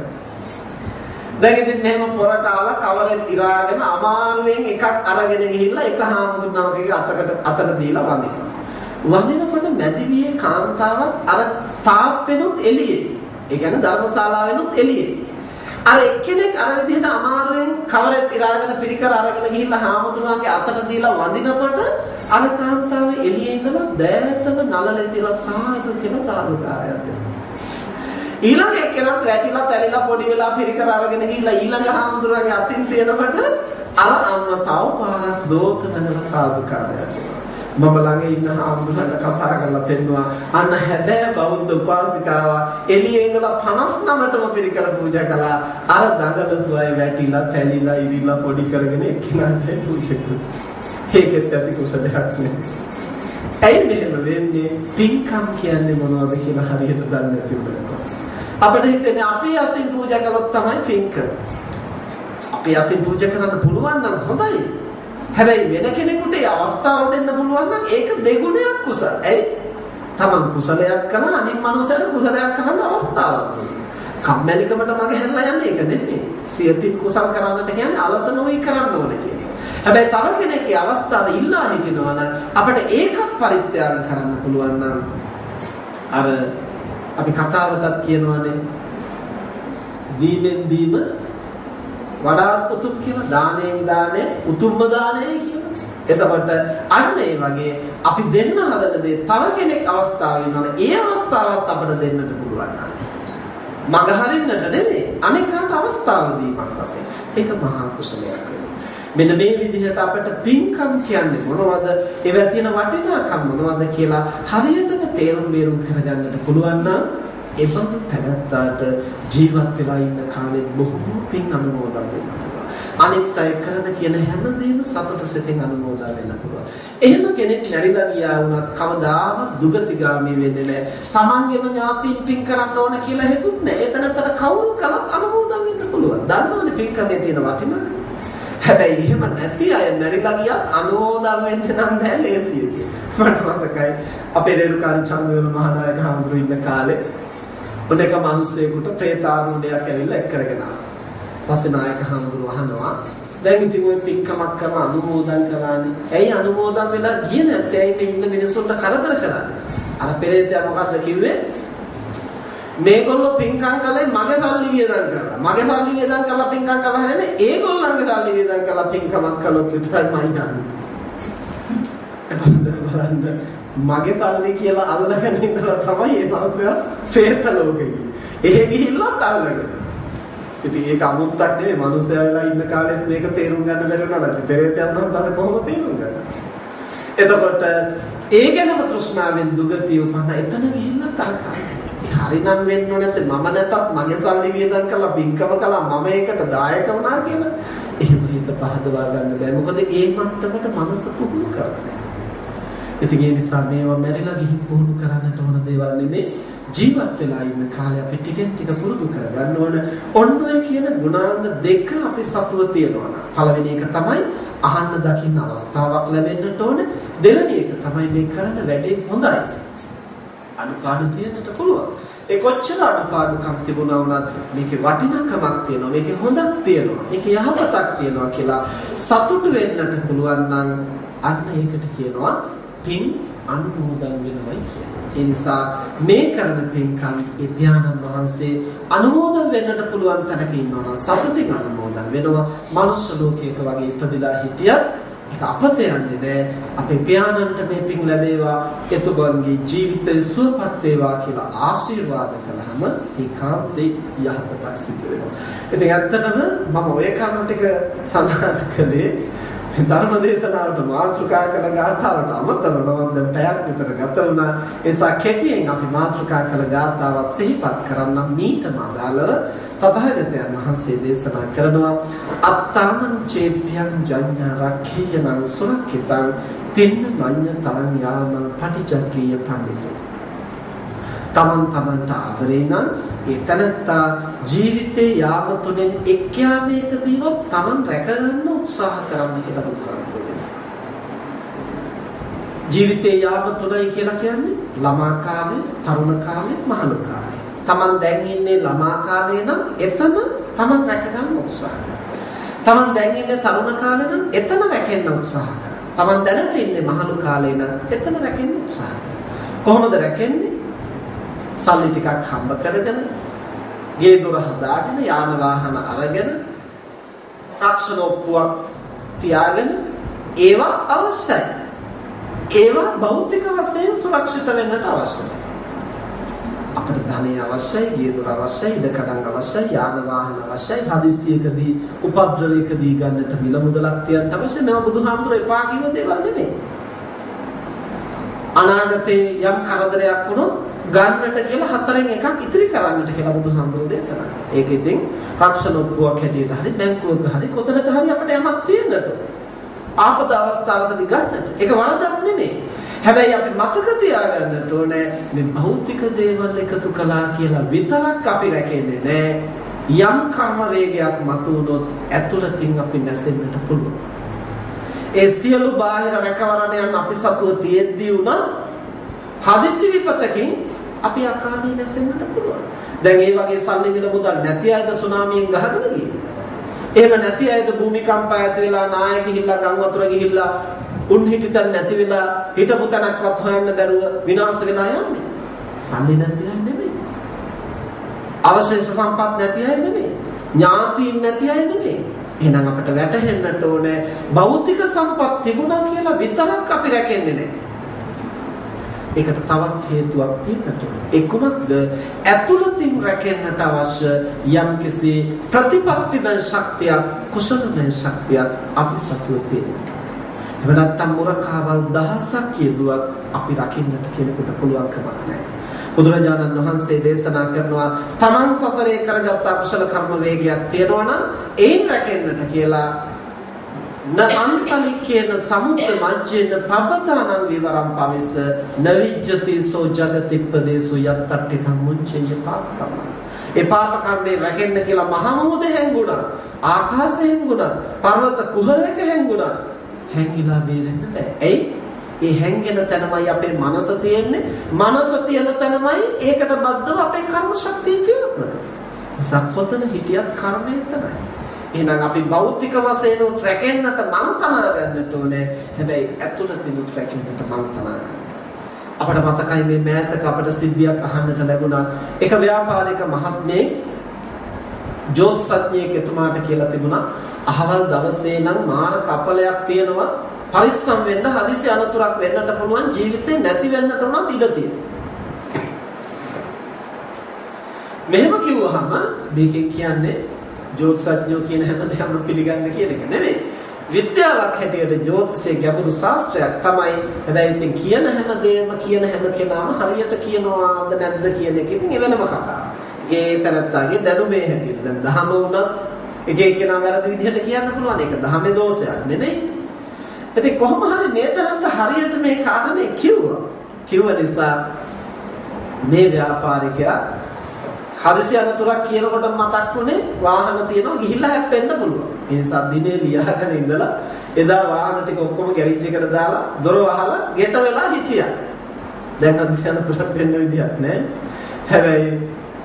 දැන් ඉතින් මෙහෙම පොර කාලා කවරෙන් ඉරාගෙන අමාරුවෙන් එකක් අරගෙන ගිහිල්ලා එක හාමුදුරුවෝගේ අතට දීලා වඳිනවා. වඳිනකොට මැදිවියේ කාන්තාවක් අර තාප්පෙනුත් එළියේ. ඒ කියන්නේ ධර්මශාලාවෙනුත් එළියේ. අර එක්කෙනෙක් අර විදිහට අමාරුවෙන් කවරෙත් ඉරාගෙන පිරිකර අරගෙන ගිහිල්ලා හාමුදුරුවන්ගේ අතට දීලා වඳිනකොට අර කාන්තාව එළියේ ඉඳලා දෑතම නලලේ තියලා සාදු කියලා සාදුකාරයක් දෙනවා. ඊළඟ එක්කෙනත් වැටිලා තැරිලා පොඩි වෙලා පිරිකර අරගෙන ගිහිල්ලා ඊළඟ හාමුදුරුවන්ගේ අතින් තියනකොට අර අම්මා තව පාරක් දෝතනගල සාදුකාරයක් දෙනවා. මම ළඟ ඉන්න හාමුදුරුවන්ට කතා කරලා පෙන්නවා අන්න හැබැයි බෞද්ධ උපාසිකාව එළියේ ඉඳලා 59ටම පිරිකර පූජා කළා. අර දඟලපු අය වැටිලා තැලිලා ඉරිලා පොඩි කරගෙන එක්කිනාට පූජා කළා. ඒකෙත් ඇති කුසලයක් නේ. ඇයි මෙහෙම වෙන්නේ? පින්කම් කියන්නේ මොනවද කියලා හරියට දන්නේ නැති උනොත් අපිට හිතෙන්නේ අපි අතින් පූජා කළොත් තමයි පින් කරන්නේ. අපි අතින් පූජා කරන්න පුළුවන් නම් හොඳයි. හැබැයි වෙන කෙනෙකුට ඒ අවස්ථාව දෙන්න පුළුවන් නම් ඒක දෙගුණයක් කුසල. ඇයි? තමන් කුසලයක් කළා අනිත් මනුස්සයල කුසලයක් කරන්න අවස්ථාවක් දුන්නා. කම්මැලිකමට මග හැරලා යන්නේ ඒක නෙමෙයි. සියතින් කුසල් කරන්නට කියන්නේ අලස නොවි කරන්න ඕනේ කියන එක. හැබැයි තව කෙනෙක්ගේ අවස්ථාව ඉල්ලා හිටිනවා නම් අපිට ඒකත් පරිත්‍යාග කරන්න පුළුවන් නම් අර අපි කතාවටත් කියනවානේ දීමෙන් දීම වඩාත් උතුම් කියලා, දාණයෙන් දාණය උතුම්ම දාණය කියලා. එතකොට අන්න ඒ වගේ අපි දෙන්න හදන දේ තව කෙනෙක් අවස්ථාව වෙනවනේ ඒ අවස්ථාවත් අපිට දෙන්නට පුළුවන් නම් මග හරින්නට නෙමෙයි අනිකාට අවස්ථාව දීමක් වශයෙන් ඒක මහා කුසලයක් වෙනවා. මෙන්න මේ විදිහට අපිට පින්කම් කියන්නේ මොනවද? ඒවා තියෙන වටිනාකම් මොනවද කියලා හරියටම තේරුම් බේරුම් කරගන්නට පුළුවන් නම් ඒ බඳු තැනට ජීවත් වෙලා ඉන්න කාලෙත් බොහෝ පින් අනුමෝදන් වෙනවා. අනිත් අය කරන කියන හැමදේම සතුට සිතින් අනුමෝදන් වෙන්න පුළුවන්. එහෙම කෙනෙක් නැරිලා ගියා වුණත් කවදාවත් දුගතිගාමී වෙන්නේ නැහැ. Tamanගේම ඥාතියින් පින් කරන්න ඕන කියලා හේතුත් නැහැ. එතනතර කවුරු කළත් අනුමෝදන් වෙන්න පුළුවන්. දන්නවනේ පින්කමේ තියෙන වටිනාකම. හැබැයි එහෙම නැති අය නැරිලා ගියත් අනුමෝදන් වෙන්න නම් නැහැ ලේසිය කියලා. මට මතකයි අපේ රේරුකාණී චන්දවල මහානායක හඳුරු ඉන්න කාලේ ඔන්නක මිනිස්සෙකුට ප්‍රේතාරුණ්‍යයක් ඇවිල්ලා එක් කරගෙන ආවා. පස්සේ නායක හඳුරු අහනවා දැන් ඉතින් ඔය පින්කමක් කරන අනුමෝදන් කරානේ. ඇයි අනුමෝදන් වෙලා ගියේ නැත්තේ? ඇයි මේ ඉන්න මිනිස්සුන්ට කරදර කරන්නේ? අර පෙරේතයා මොකද්ද කිව්වේ? මේගොල්ලෝ පින්කම් කළේ මගේ සල්ලි වියදම් කරලා. මගේ සල්ලි වියදම් කරලා පින්කම් කළා නෙමෙයි. ඒගොල්ලන්ගේ සල්ලි වියදම් කරලා පින්කමක් කළොත් විතරයි මම යන්නේ. එතනද බලන්න මගේ සල්ලි කියලා අල්ලගෙන ඉඳලා තමයි මේ මනුස්සයා ප්‍රේත ලෝකෙ ගියේ. එහෙ ගිහිල්ලත් අල්ලගෙන. ඉතින් ඒක අමුත්තක් නෙමෙයි. මනුස්සයා වෙලා ඉන්න කාලෙත් මේක තේරුම් ගන්න බැරි වුණා නම් පෙරේතයන් නම් බල කොහොමද තේරුම් ගන්නේ? එතකොට ඒ ගැනම තෘෂ්ණාවෙන් දුගතිය උපන්න එතන ගිහිල්ලා තරකා. හරිනම් වෙන්න ඕනේ නැත්නම් මම නැතත් මගේ සල්ලි වියදම් කරලා බින්කම කළා මම ඒකට දායක වුණා කියලා එහෙම හිත පහදවා ගන්න බෑ. මොකද ඒ මට්ටමට මනස පුහුණු කරන්නේ. ඉතින් ඒ නිසා මේවා මැරිලා ගිහින් පුහුණු කරන්නට ඕන දේවල් නෙමෙයි. ජීවත් වෙලා ඉන්න කාලේ අපි ටිකෙන් ටික පුරුදු කරගන්න ඕන. ඔන්න ඔය කියන ගුණාංග දෙක අපි සතුව තියනවා. පළවෙනි එක තමයි අහන්න දකින්න අවස්ථාවක් ලැබෙන්නට ඕන. දෙවෙනි එක තමයි මේ කරන වැඩේ හොඳයි. අනුපාඩු තියෙන්නට පුළුවන්. ඒ කොච්චර අනුපාඩුකම් තිබුණා වුණත් මේකේ වටිනාකමක් තියෙනවා. මේකේ හොඳක් තියෙනවා. මේකේ යහපතක් තියෙනවා කියලා සතුටු වෙන්නට පුළුවන් නම් අන්න ඒකට කියනවා පින් අනුමෝදන් වෙනවයි කියන්නේ. ඒ නිසා මේ කරන පින්කම් ඉතිහානන් වහන්සේ අනුමෝදන් වෙන්නට පුළුවන් තැනක ඉන්නවා නම් සතුටින් අනුමෝදන් වෙනවා. මනුෂ්‍ය ලෝකයක වගේ ඉපදිලා හිටියත් ඒක අපත යන්නේ නැහැ. අපේ පියාණන්ට මේ පින් ලැබේවා, එතුමන්ගේ ජීවිතය සුවපත් වේවා කියලා ආශිර්වාද කළාම ඒකාන්තේ යහපතක් සිද්ධ වෙනවා. ඉතින් ඇත්තටම මම ඔය කරුණු ටික සඳහන් කළේ ධර්ම දේශනාවට මාතෘකා කළ ගාථාවට අමතරව නම් දැන් පැයක් විතර ගත වුණා. ඒ නිසා කෙටියෙන් අපි මාතෘකා කළ ගාථාවක් සිහිපත් කරන්නම්. මීටම අදාළව තථාගතයන් වහන්සේ දේශනා කරනවා අත්තානං චේභ්‍යං ජඤ්ඤා රක්ඛේයනං සුරක්ඛිතං තින්න මඤ්ඤ තරං යාමං පටිජග්ගීය පඬිතු. තමන්ට ආදරේ නම් ඒ තනත්තා ජීවිතේ යාම තුනෙන් එක් යාමයකදීවත් තමන් රැක ගන්න උත්සාහ කරන්න කියලා බුදුහාමුදුරුවෝ දේශනා කළා. ජීවිතේ යාම තුනයි කියලා කියන්නේ ළමා කාලේ, තරුණ කාලේ, මහලු කාලේ. තමන් දැන් ඉන්නේ ළමා කාලේ නම් එතන තමන් රැක ගන්න උත්සාහ කරනවා. තමන් දැන් ඉන්නේ තරුණ කාලේ නම් එතන රැකෙන්න උත්සාහ කරනවා. තමන් දැනට ඉන්නේ මහලු කාලේ නම් එතන රැකෙන්න උත්සාහ කරනවා. කොහොමද රැකෙන්නේ? සල්ලි ටිකක් හම්බ කරගෙන, ගේ දොර හදාගෙන, යාන වාහන අරගෙන, රක්ෂණ ඔප්පුවක් තියාගෙන ඒවා අවශ්‍යයි. ඒවා භෞතික වශයෙන් සුරක්ෂිත වෙන්නට අවශ්‍යයි. අපිට ධනෙ අවශ්‍යයි, ගේ දොර අවශ්‍යයි, ඉඩකඩම් අවශ්‍යයි, යාන වාහන අවශ්‍යයි, හදිස්සියකදී උපද්‍රවයකදී ගන්නට මිල මුදලක් තියන්න අවශ්‍යයි. මේවා බුදුහාමුදුරුවෝ එපා කියන දේවල් නෙමෙයි. අනාගතේ යම් කරදරයක් වුණොත් ගන්නට කියලා හතරෙන් එකක් ඉතිරි කරන්නට කියලා බුදුහාමුදුරුවෝ දේශනා කළා. ඒක ඉතින් රක්ෂණ ඔප්පුවක් හැටියට හරි බැංකුවක හරි කොතනක හරි අපිට යමක් තියෙන්නට. ආපද අවස්ථාවකදී ගන්නට. ඒක වරදක් නෙමෙයි. හැබැයි අපි මතක තියාගන්නට ඕනේ මේ භෞතික දේවල් එකතු කළා කියලා විතරක් අපි රැකෙන්නේ නැහැ. යම් කර්ම වේගයක් මතුවුනොත් ඇතුළතින් අපි නැසෙන්නට පුළුවන්. ඒ සියලු බාහිර රැකවරණයන් අපි සතුව තියෙද්දී උනා හදිසි විපතකින් අපි අකාලේ නැසෙන්නට පුළුවන්. දැන් මේ වගේ සල්ලි මිල මුදල් නැති අයද සුනාමියෙන් ගහගෙන ගියේ. එහෙම නැති අයද භූමිකම්ප ඇති වෙලා නාය ගිහිල්ලා ගම් වතුර ගිහිල්ලා උන් හිටිතන් නැති වෙලා හිටපු තැනක්වත් හොයන්න බැරුව විනාශ වෙලා යන්නේ. සල්ලි නැති අය නෙමෙයි. අවශේෂ සම්පත් නැති අය නෙමෙයි. ඥාතීන් නැති අය නෙමෙයි. එහෙනම් අපිට වැටහෙන්නට ඕනේ භෞතික සම්පත් තිබුණා කියලා විතරක් අපි රැකෙන්නේ නැහැ. ඒකට තවත් හේතුවක් තියෙනවා. ඒ කුමක්ද? ඇතුළතින් රැකෙන්නට අවශ්‍ය යම්කිසි ප්‍රතිපත්තිමය ශක්තියක්, කුසලමය ශක්තියක් අපි සතුව තියෙනවා. එහෙම නැත්නම් මුරකාවල් දහසක් යෙදුවත් අපි රකින්නට කෙනෙකුට පුළුවන් කමක් නැහැ. බුදුරජාණන් වහන්සේ දේශනා කරනවා තමන් සසරේ කරගත් අකුසල කර්ම වේගයක් තියෙනවා නම් ඒන් රැකෙන්නට කියලා නන්තලිකේන සමුද්‍ර මජ්ජේන පබ්බතානං විවරම් පවිස නවිජ්ජති සෝ ජගතිප්පදේසු යත්තට්ටි තම්මුච්චේ පාපකම. ඒ පාප කර්මේ රැකෙන්න කියලා මහා මොහොත හැංගුණා, ආකාශ හැංගුණා, පර්වත කුහරයක හැංගුණා. හැංගිලා බේරෙන්න බෑ. ඇයි? ඒ හැංගෙන තැනමයි අපේ මනස තියෙන්නේ. මනස තියෙන තැනමයි ඒකට බද්ධව අපේ කර්ම ශක්තිය ක්‍රියාත්මක. සක්කොතන හිටියත් කර්මය තමයි. එහෙනම් අපි භෞතික වශයෙන් රැකෙන්නට මං තනා ගන්නට ඕනේ. හැබැයි ඇතුළතින් රැකෙන්නට මං තනා ගන්න. අපිට මතකයි මේ මෑතක අපිට සිද්ධියක් අහන්නට ලැබුණා. එක ව්‍යාපාරික මහත්මයෙක් ජෝතිෂඥයෙක් එතුමාට කියලා තිබුණා අහවල් දවසේ නම් මාර කපලයක් තියෙනවා, පරිස්සම් වෙන්න, හදිසි අනතුරක් වෙන්නට පුළුවන්, ජීවිතේ නැති වෙන්නට උනත් ඉඩ තියෙනවා. මෙහෙම කිව්වහම මේකෙන් කියන්නේ ජෝතිෂඥයෝ කියන හැමදේම පිළිගන්න කියන එක නෙමෙයි. විද්‍යාවක් හැටියට ජෝතිෂයේ ගැඹුරු ශාස්ත්‍රයක් තමයි. හැබැයි ඉතින් කියන හැමදේම කියන හැම කෙනාම හරියට කියනවාද නැද්ද කියන එක ඉතින් ඒ වෙනම කතාවක්. ඒ තරත්තාගේ දැනුමේ හැටියට දැන් දහම වුණත් එක එක්කෙනා වැරදි විදිහට කියන්න පුළුවන්. ඒක දහමේ දෝෂයක් නෙමෙයි. ඉතින් කොහොම හරි මේ තරත්ත හරියට මේ කාරණේ කිව්ව නිසා මේ ව්‍යාපාරිකයා හදිසි අනතුරක් කියනකොට මතක් වුණේ වාහන තියෙනවා ගිහිල්ලා හැප්පෙන්න පුළුවන්. ඒ නිසා දිනේ ලියාගෙන ඉඳලා එදා වාහන ටික ඔක්කොම ගෑරේජ් එකට දාලා දොර වහලා ගෙට වෙලා හිටියා. දැන් හදිසි අනතුරක් වෙන්න විදියක් නැහැ. හැබැයි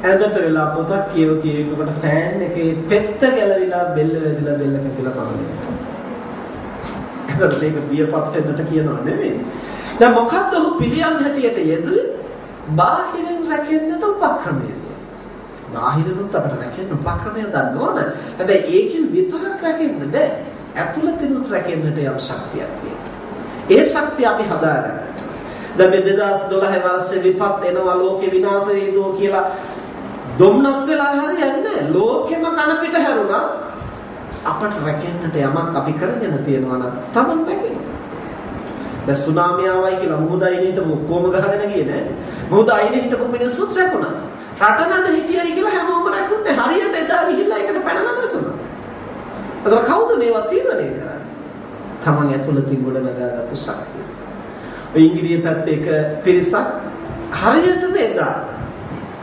ඇඳට වෙලා පොතක් කියනකොට ෆෑන් එකේ පෙත්ත ගැලවිලා බෙල්ල වැදිලා බෙල්ල කැපිලා පරලෙන්න. ඒක මේක බියපත් වෙන්නට කියනවා නෙමෙයි. දැන් මොකද්ද ඔහු පිළියම් හැටියට යෙදුවේ? බාහිරින් රැකෙන්නට උපක්‍රමය. බාහිරිනුත් අපිට රැකෙන්න උපක්‍රමය ගන්න ඕන. හැබැයි ඒකෙන් විතරක් රැකෙන්න බෑ. ඇතුළතිනුත් රැකෙන්නට යම් ශක්තියක් තියෙනවා. ඒ ශක්තිය අපි හදාගන්නට. දැන් මේ 2012 වර්ෂේ විපත් එනවා ලෝකෙ විනාශ වේදෝ කියලා දුම්නස් වෙලා හරියන්නේ. ලෝකෙම කන පිට හැරුණා අපට රැකෙන්නට යමක් අපි කරගෙන තියෙනවා නම් තමන් රැකෙනවා. දැන් සුනාමිය ආවයි කියලා මුහුද අයිනේ හිටපු ඔක්කොම ගහගෙන ගියේ නෑ. මුහුද අයිනේ හිටපු මිනිස්සුත් රැකුණා. රට නැද හිටියයි කියලා හැමෝම රැකුන්නේ. හරියට එදා ගිහිල්ලා ඒකට පැනලා නැසුණා. අද කවුද මේවා තීරණය කරන්නේ? තමන් ඇතුළතින් ගොඩනගාගත්තු ශක්තිය. ඔය ඉංග්‍රීසි පැත්තේ එක පිරිසක් හරියට මේදා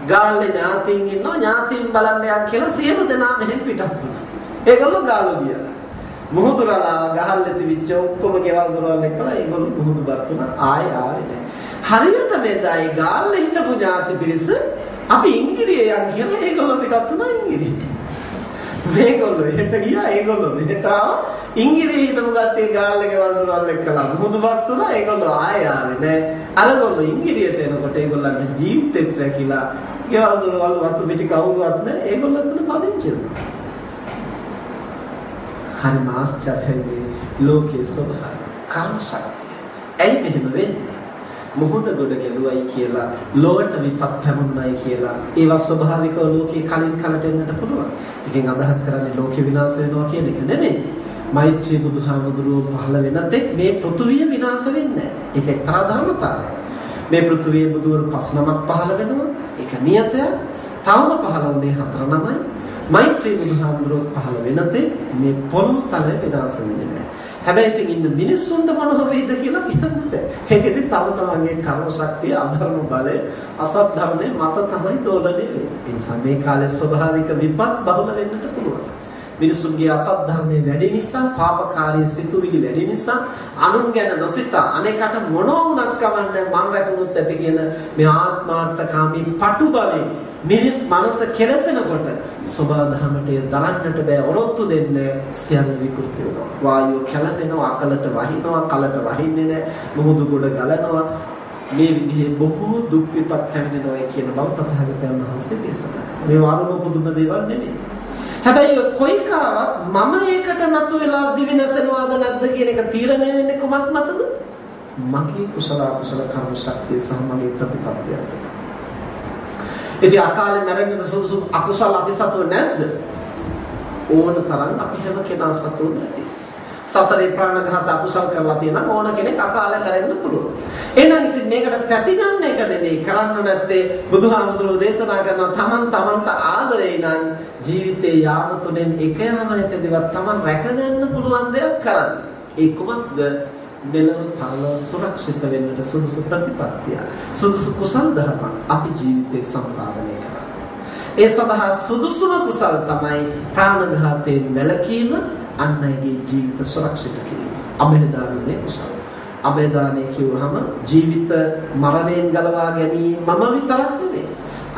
ගාල්ලේ ඥාතීන් ඉන්නවා, ඥාතීන් බලන්න යක් කියලා සියලු දෙනා මෙහෙන් පිටත් වුණා. ඒගොල්ලෝ ගාලු ගියා. මුහුදු රලාව ගහල්ලේ තිබිච්ච ඔක්කොම ගෙවල් දොරවල් එක්කලා ඒගොල්ලෝ මුහුදු බත් වුණා. ආයේ ආවේ නැහැ. හරියට මේදා ඒ ගාල්ලේ හිටපු ඥාති පිරිස අපි ඉංග්‍රීසි යන් කියලා ඒගොල්ලෝ පිටත් වුණා ඉංග්‍රීසි. මේගොල්ලෝ එහෙට ගියා, ඒගොල්ලෝ මෙහෙට ආවා. ඉංග්‍රීසි හිටපු කට්ටිය ගාල්ලේ ගෙවල් දොරවල් එක්කලා මුහුදු බත් වුණා. ඒගොල්ලෝ ආයේ ආවේ නැහැ. අරගොල්ලෝ ඉංග්‍රීසියට එනකොට ඒගොල්ලන්ට ජීවිතේත් රැකිලා ගෙවල් දොරවල් වතු පිටි කවුරුවත් නැහැ. ඒගොල්ලෝ තුන පදිංචි වුණා. හරි මාස්චර්යයි ලෝකයේ ස්වභාවය කර්ම ශක්තිය. ඇයි මෙහෙම වෙන්නේ? මොහොත ගොඩ ගැලුවයි කියලා ලෝකට විපත් පැමුණුනායි කියලා ඒවා ස්වභාවිකව ලෝකේ කලින් කලට එන්නට පුළුවන්. එකෙන් අදහස් කරන්නේ ලෝකේ විනාශ වෙනවා කියන එක නෙමෙයි. මෛත්‍රී බුදුහාමුදුරුවෝ පහළ වෙන තෙක් මේ පෘථුවිය විනාශ වෙන්නේ නැහැ. ඒක එක්තරා ධර්මතාවයක්. මේ පෘථුවියේ බුදුවරු 5 නමක් පහළ වෙනවා. ඒක නියතයක්. තවම පහළ වුණේ 4 නමයි. මෛත්‍රී බුදුහාමුදුරුවෝ පහළ වෙනතේ මේ පොළොව තල විනාශ වෙන්නේ නැහැ. හැබැයි ඉතින් ඉන්න මිනිස්සුන්ට මොනව වෙයිද කියලා කියන්න බෑ. ඒකෙදි තම තමන්ගේ කර්ම ශක්තිය, අධර්ම බලය, අසත් ධර්මයේ මත තමයි දෝලණය වෙන්නේ. ඒ නිසා මේ කාලේ ස්වභාවික විපත් බහුල වෙන්නට පුළුවන්. මිනිසුන්ගේ අසත් ධර්මයේ වැඩි නිසා, පාපකාරී සිතුවිලි වැඩි නිසා, අනුන් ගැන නොසිතා අනේකට මොනවා වුණත් කවන්නේ මං රැකුණොත් ඇති කියන මේ ආත්මාර්ථකාමී පටු බවේ මිනිස් මනස කෙලසෙනකොට සබා දහමට දරන්නට බෑ. ඔරොත්තු දෙන්නේ සියල්ල විකෘති වෙනවා. වායුව කැළඹෙනවා, අකලට වහිනවා, කලට වහින්නේ නැහැ, මුහුදු ගොඩ ගලනවා. මේ විදිහේ බොහෝ දුක් විපත් හැමෙනවා කියන බව තථාගතයන් වහන්සේ දේශනා කළා. මේ වරුම පුදුම දේවල් නෙමෙයි. හැබැයි කොයි කාවත් මම ඒකට නතු වෙලා දිවි නැසෙනවද නැද්ද කියන එක තීරණය වෙන්නේ කොමක් මතද? මගේ කුසල අකුසල කර්ම ශක්තිය සහ මගේ ප්‍රතිපත්තියත් එක්ක. ඉතින් අකාලේ මැරෙන්න සුසු අකුසල අපි සතුව නැද්ද? ඕන තරම් අපි හැම කෙනා සතුව නැති. සසරේ ප්‍රාණඝාත අකුසල් කරලා තියෙනම් ඕන කෙනෙක් අකාලේ මැරෙන්න පුළුවන්. එහෙනම් ඉතින් මේකට තැති ගන්න එක නෙමෙයි කරන්න නැත්තේ බුදුහාමුදුරුවෝ දේශනා කරන තමන්ට ආදරේ නම් ජීවිතේ යාම තුනෙන් එකයකදීවත් තමන් රැක ගන්න පුළුවන් දෙයක් කරන්න. ඒ කුමක්ද? මෙලොව පරලොව සුරක්ෂිත වෙන්නට සුදුසු ප්‍රතිපත්තිය. සුදුසු කුසල් ධර්ම අපි ජීවිතේ සම්පාදනය කරන්නේ. ඒ සඳහා සුදුසුම කුසල් තමයි ප්‍රාණඝාතයෙන් වැළකීම, අන් අයගේ ජීවිත සුරක්ෂිත කිරීම. අභයදානයේ කුසල. අභයදානය කියවහම ජීවිත මරණයෙන් ගලවා ගැනීමම විතරක් නෙවෙයි.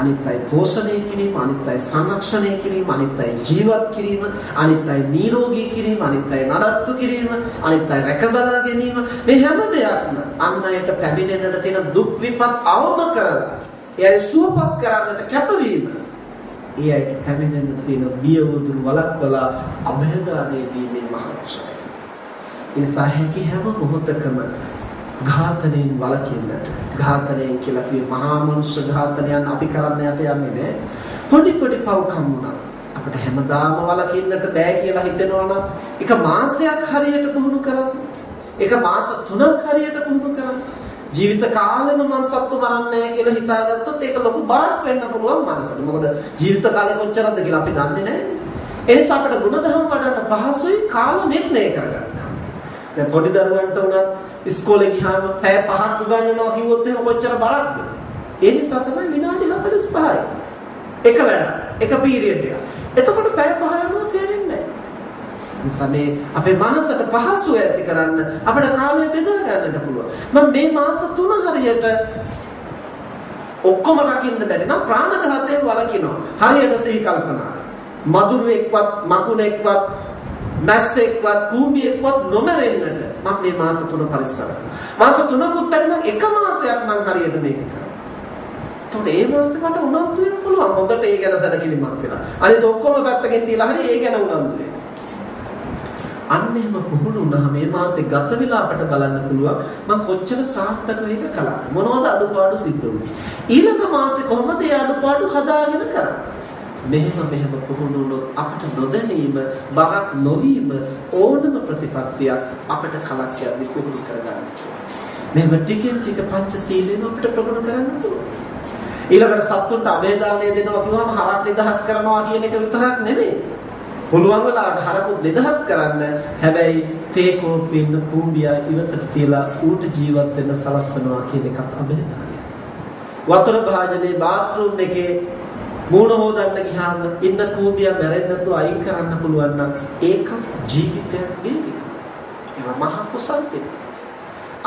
අනිත් අය පෝෂණය කිරීම, අනිත් අය සංරක්ෂණය කිරීම, අනිත් අය ජීවත් කිරීම, අනිත් අය නිරෝගී කිරීම, අනිත් අය නඩත්තු කිරීම, අනිත් අය රැකබලා ගැනීම, මේ හැම දෙයක්ම අන් අයට පැමිණෙන්නට තියෙන දුක් විපත් අවම කරලා ඒ අය සුවපත් කරන්නට කැපවීම, ඒ අයට පැමිණෙන්නට තියෙන බිය වදුරු වළක්වලා අභයදානයේ දීමේ මහ කුසලයි. නිසා හැකි හැම මොහොතකම ඝාතනයෙන් වළකින්නට. ඝාතනයෙන් කියලා කිව්වේ මහා මනුෂ්‍ය ඝාතනයන් අපි කරන්න යන්නේ නැහැ. පොඩි පව්කම් වුණා අපිට හැමදාම වළකින්නට බෑ කියලා හිතෙනවා නම් එක මාසයක් හරියට පුහුණු කරන්න. එක මාස 3ක් හරියට පුහුණු කරන්න. ජීවිත කාලෙම මං සත්තු මරන්නේ නැහැ කියලා හිතාගත්තොත් ඒක ලොකු බරක් වෙන්න පුළුවන් මනසට. මොකද ජීවිත කාලේ කොච්චරද කියලා අපි දන්නේ නැහැ. ඒ නිසා අපිට ගුණධර්ම වඩන්න පහසුයි කාල නිර්ණය කරගන්න. දැන් පොඩි දරුවන්ට උනත් ඉස්කෝලේ ගියාම පැය 5ක් උගන්වනවා කිව්වොත් එහෙම කොච්චර බරක්ද? ඒ නිසා තමයි විනාඩි 45යි. එක වැඩ, එක පීරියඩ් එක. එතකොට පැය 5 යනවා තේරෙන්නේ නැහැ. නිසා මේ අපේ මනසට පහසුව ඇති කරන්න අපිට කාලය බෙදා ගන්නට පුළුවන්. මම මේ මාස 3 හරියට ඔක්කොම රකින්න බැරි නම් ප්‍රාණඝාතයෙන් වළකිනවා. හරියට සිහි කල්පනා. මදුරුවෙක්වත්, මකුණෙක්වත්, මැස්සෙක්වත්, කූඹියෙක්වත් නොමරෙන්නට මම මේ මාස 3 පරිස්සම් කරනවා. මාස 3කුත් බැරි නම් එක මාසයක් මම හරියට මේක කරනවා. එතකොට මේ මාසෙ මට උනන්දු වෙන්න පුළුවන්. හොඳට ඒ ගැන සැලකිලිමත් වෙලා. අනිත් ඔක්කොම පැත්තකින් තියලා හරි ඒ ගැන උනන්දු වෙන්න. අන්න එහෙම පුහුණු වුණා මේ මාසේ ගත වෙලා අපට බලන්න පුළුවන් මම කොච්චර සාර්ථක වෙයිද කළා. මොනවද අඩුපාඩු සිද්ධ වුනේ. ඊළඟ මාසේ කොහොමද ඒ අඩුපාඩු හදාගෙන කරන්නේ. මෙහෙම පුහුණු වුණොත් අපට නොදැනීම, බරක් නොවීම ඕනම ප්‍රතිපත්තියක් අපට කලක් යද්දී පුහුණු කරගන්න. මෙහෙම ටිකෙන් ටික පංචශීලයෙන්ම අපිට ප්‍රගුණ කරන්න පුළුවන්. ඊළඟට සත්තුන්ට අභයදානය දෙනවා කිව්වම හරක් නිදහස් කරනවා කියන එක විතරක් නෙමෙයි. පුළුවන් වෙලාවට හරකුත් නිදහස් කරන්න. හැබැයි තේ කෝප්පේ ඉන්න කූඹියා ඉවතට තියලා ඌට ජීවත් වෙන්න සලස්වනවා කියන එකත් අභයදානය. වතුර භාජනයේ බාත්රූම් එකේ මූණ හොදන්න ගියාම ඉන්න කූඹියා මැරෙන්න නැතුව අයින් කරන්න පුළුවන් නම් ඒකත් ජීවිතයක් වේවි. ඒක මහා කුසල් දෙයක්.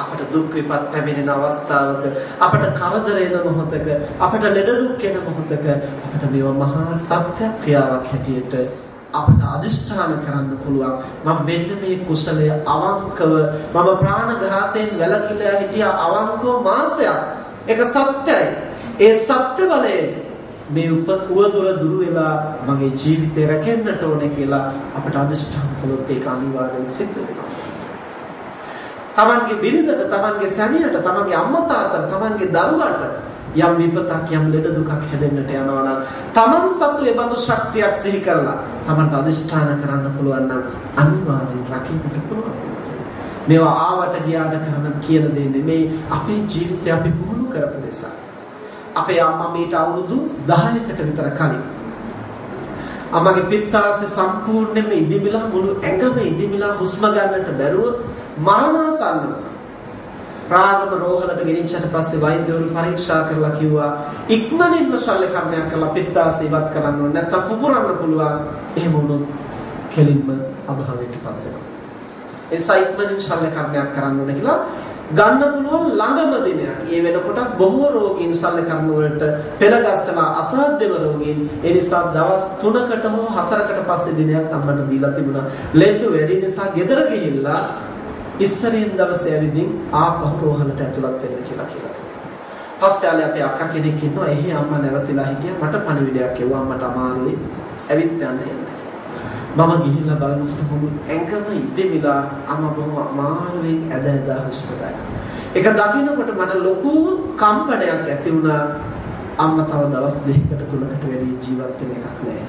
අපට දුක් විපත් පැමිණෙන අවස්ථාවක, අපට කරදර එන මොහොතක, අපට ලෙඩ දුක් එන මොහොතක අපට මේවා මහා සත්‍ය ක්‍රියාවක් හැටියට අපට අදිෂ්ඨාන කරන්න පුළුවන්. මම මෙන්න මේ කුසලය අවංකව මම ප්‍රාණඝාතයෙන් වැළකීලා හිටියා අවංකව මාසයක්. ඒක සත්‍යයි. ඒ සත්‍ය බලයෙන් මේ උවදුර දුරු වෙලා මගේ ජීවිතේ රැකෙන්නට ඕනේ කියලා අපට අදිෂ්ඨාන කළොත් ඒක අනිවාර්යෙන් සිද්ධ වෙනවා. තමන්ගේ බිරිඳට, තමන්ගේ සැමියාට, තමන්ගේ අම්මා තාත්තට, තමන්ගේ දරුවන්ට යම් විපතක්, යම් ලෙඩ දුකක් හැදෙන්නට යනවා නම් තමන් සතු ඒ බඳු ශක්තියක් සිහි කරලා තමන්ට අදිෂ්ඨාන කරන්න පුළුවන් නම් අනිවාර්යෙන් රකින්නට පුළුවන්. මේවා ආවට ගියාට කරන්න කියන දේ නෙමෙයි, අපේ ජීවිතය අපි පුහුණු කරපු නිසා. අපේ අම්මා මීට අවුරුදු 10කට විතර කලින් අම්මගේ පිත්තාසේ සම්පූර්ණයෙන්ම ඉදිමිලා, මුළු ඇඟම ඉදිමිලා, හුස්ම ගන්නට බැරුව මරණාසන්න වුණා. රාගම රෝහලට ගෙනිච්චට පස්සේ වෛද්‍යවරු පරීක්ෂා කරලා කිව්වා ඉක්මනින්ම ශල්‍ය කර්මයක් කරලා පිත්තාසේ ඉවත් කරන්න ඕනේ, නැත්නම් පුපුරන්න පුළුවන්. එහෙම වුණොත් කෙලින්ම අභාවයටපත් වෙනවා. ඒ සයික්මනින් ශල්‍ය කර්මයක් කරන්න ඕනේ කියලා ගන්න පුළුවන් ළඟම දිනයක්. ඒ වෙනකොට බොහෝ රෝගීන් ශල්‍ය කර්ම වලට පෙළගස්සලා අසාධ්‍යම රෝගීන්. ඒ නිසා දවස් 3කට හෝ 4කට පස්සේ දිනයක් අම්මට දීලා තිබුණා. ලෙඩ වැඩි නිසා ගෙදර ගිහිල්ලා ඉස්සරින් දවසේ ඇවිදින් ආපහු රෝහලට ඇතුළත් වෙන්න කියලා තිබුණා. පස්සේ ආලේ අපේ අක්කා කෙනෙක් ඉන්නවා. එහි අම්මා නැවතිලා හිටියා. මට පණිවිඩයක් කිව්වා අම්මට අමාරුයි. ඇවිත් යන්න. මම ගිහිල්ලා බලනකොට මුළු ඇඟම ඉදෙමිලා අම්මා බොහොම අමාරුවෙන් ඇද හුස්ම ගන්නවා. ඒක දකින්නකොට මට ලොකු කම්පනයක් ඇති වුණා. අම්මා තව දවස් 2කට 3කට වැඩි ජීවත් වෙන එකක් නෑ.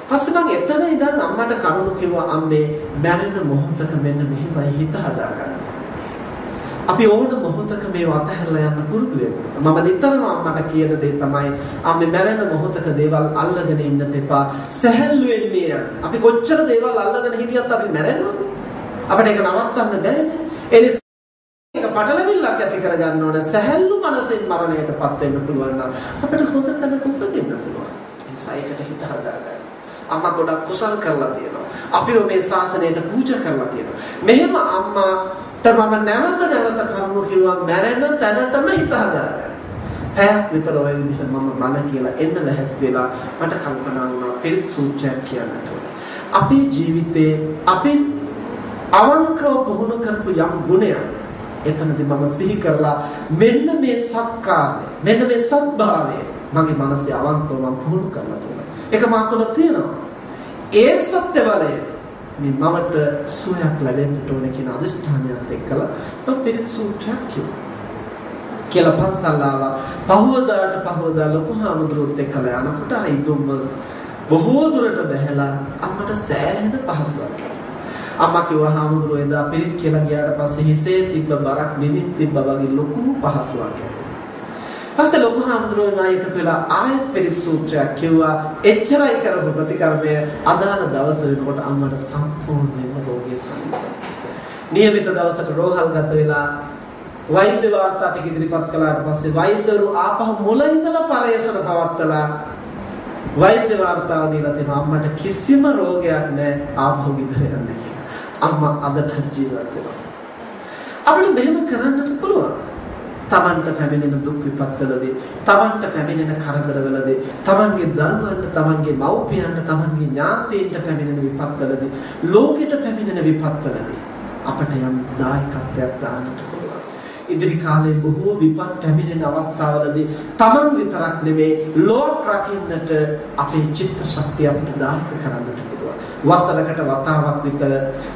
පස්සේ මම එතන ඉඳන් අම්මට කරුණු කිව්වා අම්මේ මැරෙන මොහොතක මෙන්න මෙහෙමයි හිත හදාගන්න. අපි ඕන මොහොතක මේව අතහැරලා යන්න පුරුදු වෙන්න. මම නිතරම අම්මට කියන දේ තමයි අම්මේ මැරෙන මොහොතක දේවල් අල්ලගෙන ඉන්නට එපා. සැහැල්ලුවෙන් මේ යන්න. අපි කොච්චර දේවල් අල්ලගෙන හිටියත් අපි මැරෙනවනේ. අපිට ඒක නවත්තන්න බෑනේ. ඒ නිසා ඒක පටලවිල්ලක් ඇති කරගන්න ඕන. සැහැල්ලු මනසෙන් මරණයටපත් වෙන්න පුළුවන් නම් අපිට හොඳ තැනක උපදින්න පුළුවන්. ඒ නිසා ඒකට හිත හදාගන්න. අම්මා ගොඩක් කුසල් කරලා තියෙනවා. අපිව මේ ශාසනයට පූජා කරලා තියෙනවා. මෙහෙම අම්මා මම නැවත කරුණු කිව්වා මැරෙන තැනටම හිත හදාගන්න. පැයක් විතර ওই විදිහට මම බණ කියලා එන්න ලැහැත් වෙලා මට කල්පනා වුණා පිරිත් සූත්‍රයක් කියන්නට ඕනේ. අපේ ජීවිතේ අපි අවංකව පුහුණු කරපු යම් ගුණයක් එතනදී මම සිහි කරලා මෙන්න මේ සත්කාරය මෙන්න මේ සත්භාවය මගේ මනසේ අවංකව මම පුහුණු කරලා තියෙනවා. ඒක මා තුළ තියෙනවා. ඒ සත්‍ය බලය මේ මවට සුවයක් ලැබෙන්න ඕනේ කියන අදිෂ්ඨානයත් එක්කලා මම පිරිත් සූත්‍රයක් කියලා පන්සල් ආවා. පහවදා ලොකු හාමුදුරුවොත් එක්කලා යනකොට අර ඉදුම්මස් බොහෝ දුරට බැහැලා අම්මට සෑහෙන පහසුවක් ඇති. අම්මා කිව්වා හාමුදුරුවෝ එදා පිරිත් කියලා ගියාට පස්සේ හිසේ තිබ්බ බරක් නිමිත් තිබ්බ වගේ ලොකු පහසුවක් ඇති. පස්සේ ලොකු හාමුදුරුවෝ මා එකතු වෙලා ආයත් පිරිත් සූත්‍රයක් කිව්වා. එච්චරයි කරපු ප්‍රතිකර්මය අදාළ දවස වෙනකොට අම්මට සම්පූර්ණයෙන්ම රෝගය සනීපයි. නියමිත දවසට රෝහල් ගත වෙලා වෛද්‍ය වාර්තා ටික ඉදිරිපත් කළාට පස්සේ වෛද්‍යවරු ආපහු මුල ඉඳලා පරීක්ෂණ පවත්වලා වෛද්‍ය වාර්තාව දීලා තියෙනවා අම්මට කිසිම රෝගයක් නැහැ ආපහු ගෙදර යන්න කියලා. අම්මා අදට ජීවත් වෙනවා. අපිට මෙහෙම කරන්නට පුළුවන්. තමන්ට පැමිණෙන දුක් විපත්වලදී, තමන්ට පැමිණෙන කරදරවලදී, තමන්ගේ දරුවන්ට, තමන්ගේ මව්පියන්ට, තමන්ගේ ඥාතීන්ට පැමිණෙන විපත්වලදී, ලෝකෙට පැමිණෙන විපත්වලදී අපට යම් දායකත්වයක් දරන්නට පුළුවන්. ඉදිරි කාලේ බොහෝ විපත් පැමිණෙන අවස්ථාවලදී තමන් විතරක් නෙමේ ලෝක රකින්නට අපේ චිත්ත ශක්තිය අපිට දායක කරන්නට පුළුවන්. වසරකට වතාවක් විතර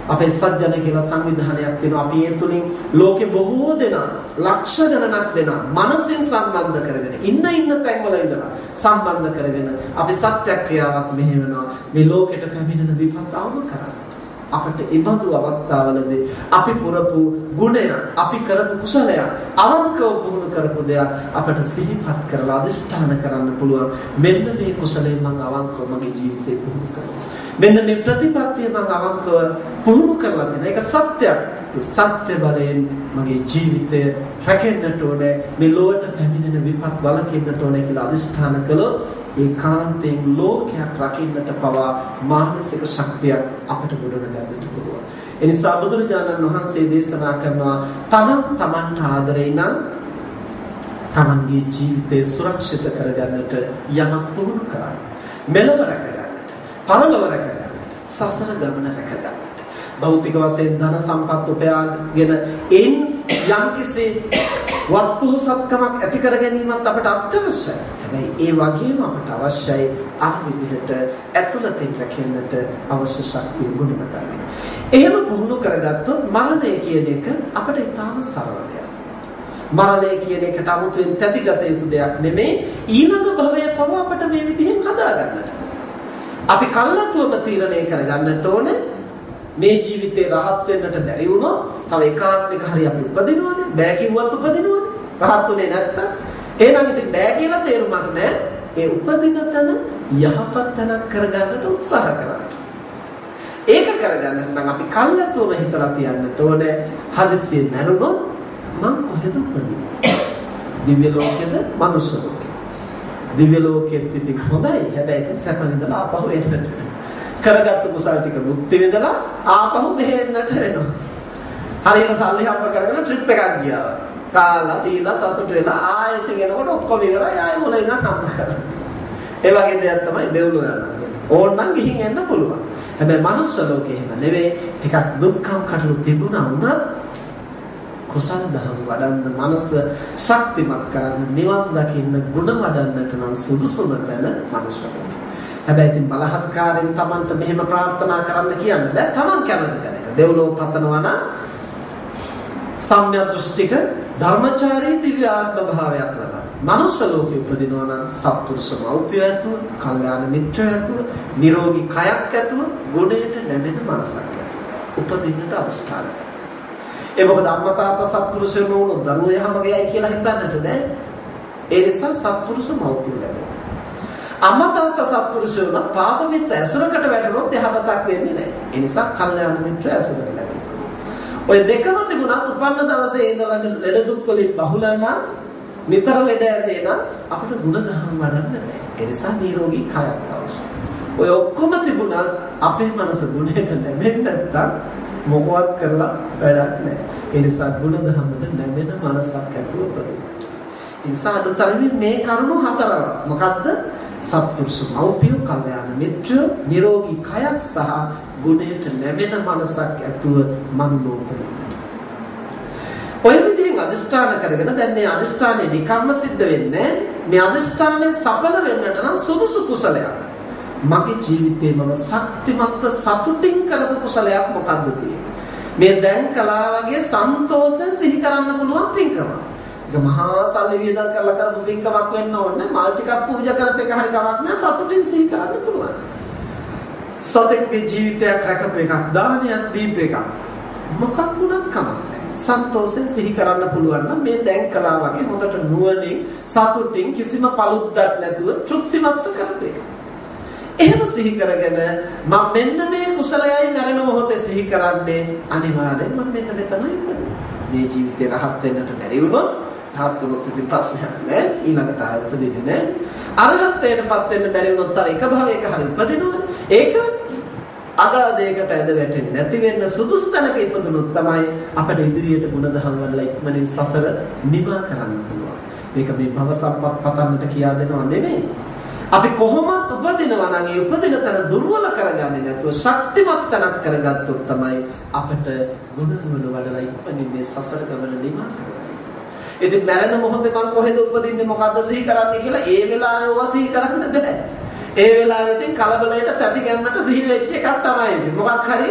අපේ සත්ජන කියලා සංවිධානයක් තියෙනවා. අපි ඒ තුලින් ලෝකේ බොහෝ දෙනා ලක්ෂ ගණනක් දෙනා මනසින් සම්බන්ධ කරගෙන ඉන්න තැන්වල ඉඳලා සම්බන්ධ කරගෙන අපි සත්‍යක්‍රියාවක් මෙහෙවනවා. මේ ලෝකෙට පැමිණෙන විපත් අවම කරන්න. අපිට ඉබඳු අවස්ථාවලදී අපි පුරපු ගුණය, අපි කරපු කුසලය, අවංකව පුහුණු කරපු දෙයක් අපිට සිහිපත් කරලා අදිෂ්ඨාන කරන්න පුළුවන්. මෙන්න මේ කුසලයෙන් මම අවංකව මගේ ජීවිතේ පුහුණු කරනවා. මෙන්න මේ ප්‍රතිපත්තිය මම අවංකව පුහුණු කරලා තියෙනවා. ඒක සත්‍යයක්. ඒ සත්‍ය බලයෙන් මගේ ජීවිතය රැකෙන්නට ඕනේ. මේ ලෝකයට පැමිණෙන විපත් වළකින්නට ඕනේ කියලා අදිෂ්ඨාන කළොත් ඒකාන්තයෙන් ලෝකයක් රකින්නට පවා මානසික ශක්තියක් අපට ගොඩනගන්නට පුළුවන්. ඒ නිසා බුදුරජාණන් වහන්සේ දේශනා කරනවා තමන්ට ආදරේ නම් තමන්ගේ ජීවිතය සුරක්ෂිත කරගන්නට යමක් පුහුණු කරන්න. මෙලව රැකගන්නට, පරලොව රැකගන්නට, සසර ගමන රැකගන්නට. භෞතික වශයෙන් ධන සම්පත් උපයාගෙන යම්කිසි වත්පොහොසත්කමක් ඇති කර ගැනීමත් අපට අත්‍යවශ්‍යයි. හැබැයි ඒ වගේම අපට අවශ්‍යයි අර විදිහට ඇතුළතින් රැකෙන්නට අවශ්‍ය ශක්තිය ගොඩනගාගෙන. එහෙම පුහුණු කරගත්තොත් මරණය කියන එක අපට ඉතාම සරල දෙයක්. මරණය කියන එකට 아무තෙන් තැතිගත යුතු දෙයක් නෙමෙයි. ඊළඟ භවය පවා අපට මේ විදිහෙන් හදාගන්නට. අපි කල්ලාතුවම තීරණය කරගන්නට ඕනේ මේ ජීවිතේ රහත් වෙන්නට බැරි වුණොත් තව ඒකාත්මික හරි අපි උපදිනවනේ. බෑ කිව්වත් උපදිනවනේ. රහත් උනේ නැත්තම් එහෙනම් ඉතින් බෑ කියලා තේරුමක් නැහැ. ඒ උපදින තැන යහපත් තැනක් කරගන්නට උත්සාහ කරන්න. ඒක කරගන්න නම් අපි කල්ලාතුවම හිතලා තියන්නට ඕනේ හදිස්සියෙන් මරුණොත් මං කොහෙද උපදින්නේ? දිව්‍ය ලෝකෙද, මනුෂ්‍ය ලෝකෙද? දිව්‍ය ලෝකෙත් ඉතින් හොඳයි. හැබැයි ඉතින් සැප විඳලා ආපහු එන්නට කරගත්තු කුසල් ටික මුක්ති විඳලා ආපහු මෙහෙන්නට වෙනවා. හරියට සල්ලි හම්බ කරගෙන ට්‍රිප් එකක් ගියා. කාලා දීලා සතුට වෙලා ආයෙත් එනකොට ඔක්කොම ඉවරයි. ආයෙ මොලේ ඉඳන් හම්බ කරගන්න. ඒ වගේ දෙයක් තමයි දෙව්ලෝ යනවා. ඕනනම් ගිහින් එන්න පුළුවන්. හැබැයි මනුස්ස ලෝකේ එහෙම නෙවෙයි. ටිකක් දුක්ඛම් කටළු තිබුණා වුණත් කුසල් දහම් වඩන්න මනස ශක්තිමත් කරන්න නිවන් දකින්න ගුණ වඩන්නට නම් සුදුසුම තැන මනුස්ස ලෝකේ. හැබැයි ඉතින් බලහත්කාරයෙන් Tamanට මෙහෙම ප්‍රාර්ථනා කරන්න කියන්න බෑ. Taman කැමති තැනක. දෙව්ලෝ පතනවා නම් සම්‍යක් දෘෂ්ටික ධර්මචාරී දිව්‍ය ආත්ම භාවයක් ලබන. මනුෂ්‍ය ලෝකේ උපදිනවා නම් සත්පුරුෂ මෞපිය ඇතුව, කල්යාණ මිත්‍රය ඇතුව, නිරෝගී කයක් ඇතුව, ගුණයට නැමෙන මනසක් ඇතුව උපදින්නට අදිෂ්ඨාන කරනවා. ඒ මොකද අම්මා තාත්තා සත්පුරුෂයෝ නෝන දරුවෝ යහමගේයි කියලා හිතන්නට බෑ. ඒ නිසා සත්පුරුෂ මෞපිය ලැබෙනවා. අම්මා තාත්තා සත්පුරුෂයෝ නම් පාප මිත්‍ර ඇසුරකට වැටුනොත් යහපතක් වෙන්නේ නැහැ. ඒ නිසා කල්යාණ මිත්‍ර ඇසුරට ලැබෙනවා. ඔය දෙකම තිබුණත් උපන්න දවසේ ඉඳලා ලෙඩ දුක් වලින් බහුල නම් නිතර ලෙඩ ඇදේ නම් අපිට ගුණ දහම් වඩන්න බෑ. ඒ නිසා නිරෝගී කයක් අවශ්‍යයි. ඔය ඔක්කොම තිබුණත් අපේ මනස ගුණයට නැමෙන්නේ නැත්තම් මොකවත් කරලා වැඩක් නැහැ. ඒ නිසා ගුණ දහමට නැමෙන මනසක් ඇතුව උපදින්න. ඒ නිසා අනුතරමින් මේ කරුණු හතර මොකද්ද? සත්පුරුෂ මෞපිය, කල්යාණ මිත්‍ර, නිරෝගී කයක් සහ ගුණයට නැමෙන මනසක් ඇතුව මනෝපදින්න. ඔය විදිහෙන් අදිෂ්ඨාන කරගෙන දැන් මේ අදිෂ්ඨානේ නිකම්ම සිද්ධ වෙන්නේ මේ අදිෂ්ඨානේ සඵල වෙන්නට නම් සුදුසු කුසලයක්. මගේ ජීවිතේ මම ශක්තිමත් සතුටින් කරපු කුසලයක් මොකද්ද තියෙන්නේ? මේ දැන් කළා වගේ සන්තෝෂෙන් සිහි කරන්න පුළුවන් පින්කම. ඒක මහා සල්ලි වියදම් කරලා කරපු පින්කමක් වෙන්න ඕනේ. මාල් ටිකක් පූජා කරපු එක හරි කමක් නෑ, සතුටින් සිහි කරන්න පුළුවන්. සතෙකුගේ ජීවිතයක් රැකපු එකක්, දානයක් දීපු එකක් මොකක් වුණත් කමක් නෑ. සන්තෝෂෙන් සිහි කරන්න පුළුවන් නම් මේ දැන් කළා වගේ හොඳට නුවණින් සතුටින් කිසිම පළුද්දක් නැතුව තෘප්තිමත් කරපු එක. එහෙම සිහි කරගෙන මම මෙන්න මේ කුසලයයි මරණ මොහොතේ සිහි කරන්නේ අනිවාර්යෙන් මම මෙන්න මෙතනයි ඉපදෙන්නේ. මේ ජීවිතේ රහත් වෙන්නට බැරි වුණොත් රහත් වුණොත් ඉතින් ප්‍රශ්නයක් නෑ. ඊළඟට ආයෙ උපදින්නේ නෑ. අරහත්ත්වයටපත් වෙන්න බැරි වුණොත් තව එක භවයක හරි උපදිනවනේ. ඒක අගාධයකට ඇද වැටෙන්නේ නැති වෙන්න සුදුසු තැනක ඉපදුනොත් තමයි අපිට ඉදිරියට ගුණධම් වලලා ඉක්මනින් සසර නිමා කරන්න පුළුවන්. මේක මේ භව සම්පත් පතන්නට කියා දෙනව නෙමෙයි. අපි කොහොමත් උපදිනවා නම් ඒ උපදින තැන දුර්වල කරගන්නේ නැතුව ශක්තිමත් තැනක් කරගත්තොත් තමයි අපිට ගුණධර්ම වලලා ඉක්මනින් මේ සසර ගමන නිමා කරගන්නේ. ඉතින් මරණ මොහොතේ මං කොහෙද උපදින්නේ මොකද්ද සිහි කරන්නේ කියලා ඒ වෙලාවේ ඔවා සිහි කරන්න බෑ. ඒ වෙලාවේ ඉතින් කලබලයට තැති ගැම්මට සිහි වෙච්ච එකක් තමයි ඉතින්. මොකක් හරි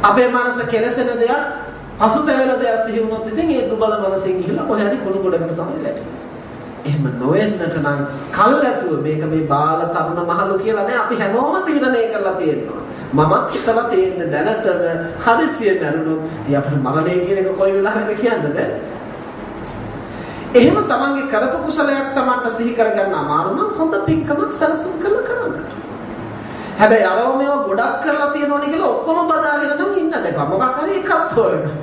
අපේ මනස කෙලසෙන දෙයක්, පසුතැවෙන දෙයක් සිහි වුණොත් ඉතින් ඒ දුබල මනසෙන් ගිහිල්ලා කොහේ හරි කුණු ගොඩකට තමයි වැටෙන්නේ. එහෙම නොවෙන්නට නම් කල්ැතුව මේක මේ බාල තරුණ මහලු කියලා නෑ, අපි හැමෝම තීරණය කරලා තියෙනවා. මමත් හිතලා තියෙන්නේ දැනටම හදිසියෙ මරුණොත් ඒ අපේ මරණය කියන එක කොයි වෙලාවෙද කියන්න බෑ. එහෙම තමන්ගේ කරපු කුසලයක් තමන්ට සිහි කරගන්න අමාරු නම් හොඳ පින්කමක් සැලසුම් කරලා කරන්නට. හැබැයි අරව මේවා ගොඩක් කරලා තියෙනවනේ කියලා ඔක්කොම බදාගෙන නම් ඉන්නට එපා. මොකක් හරි එකක් තෝරගන්න.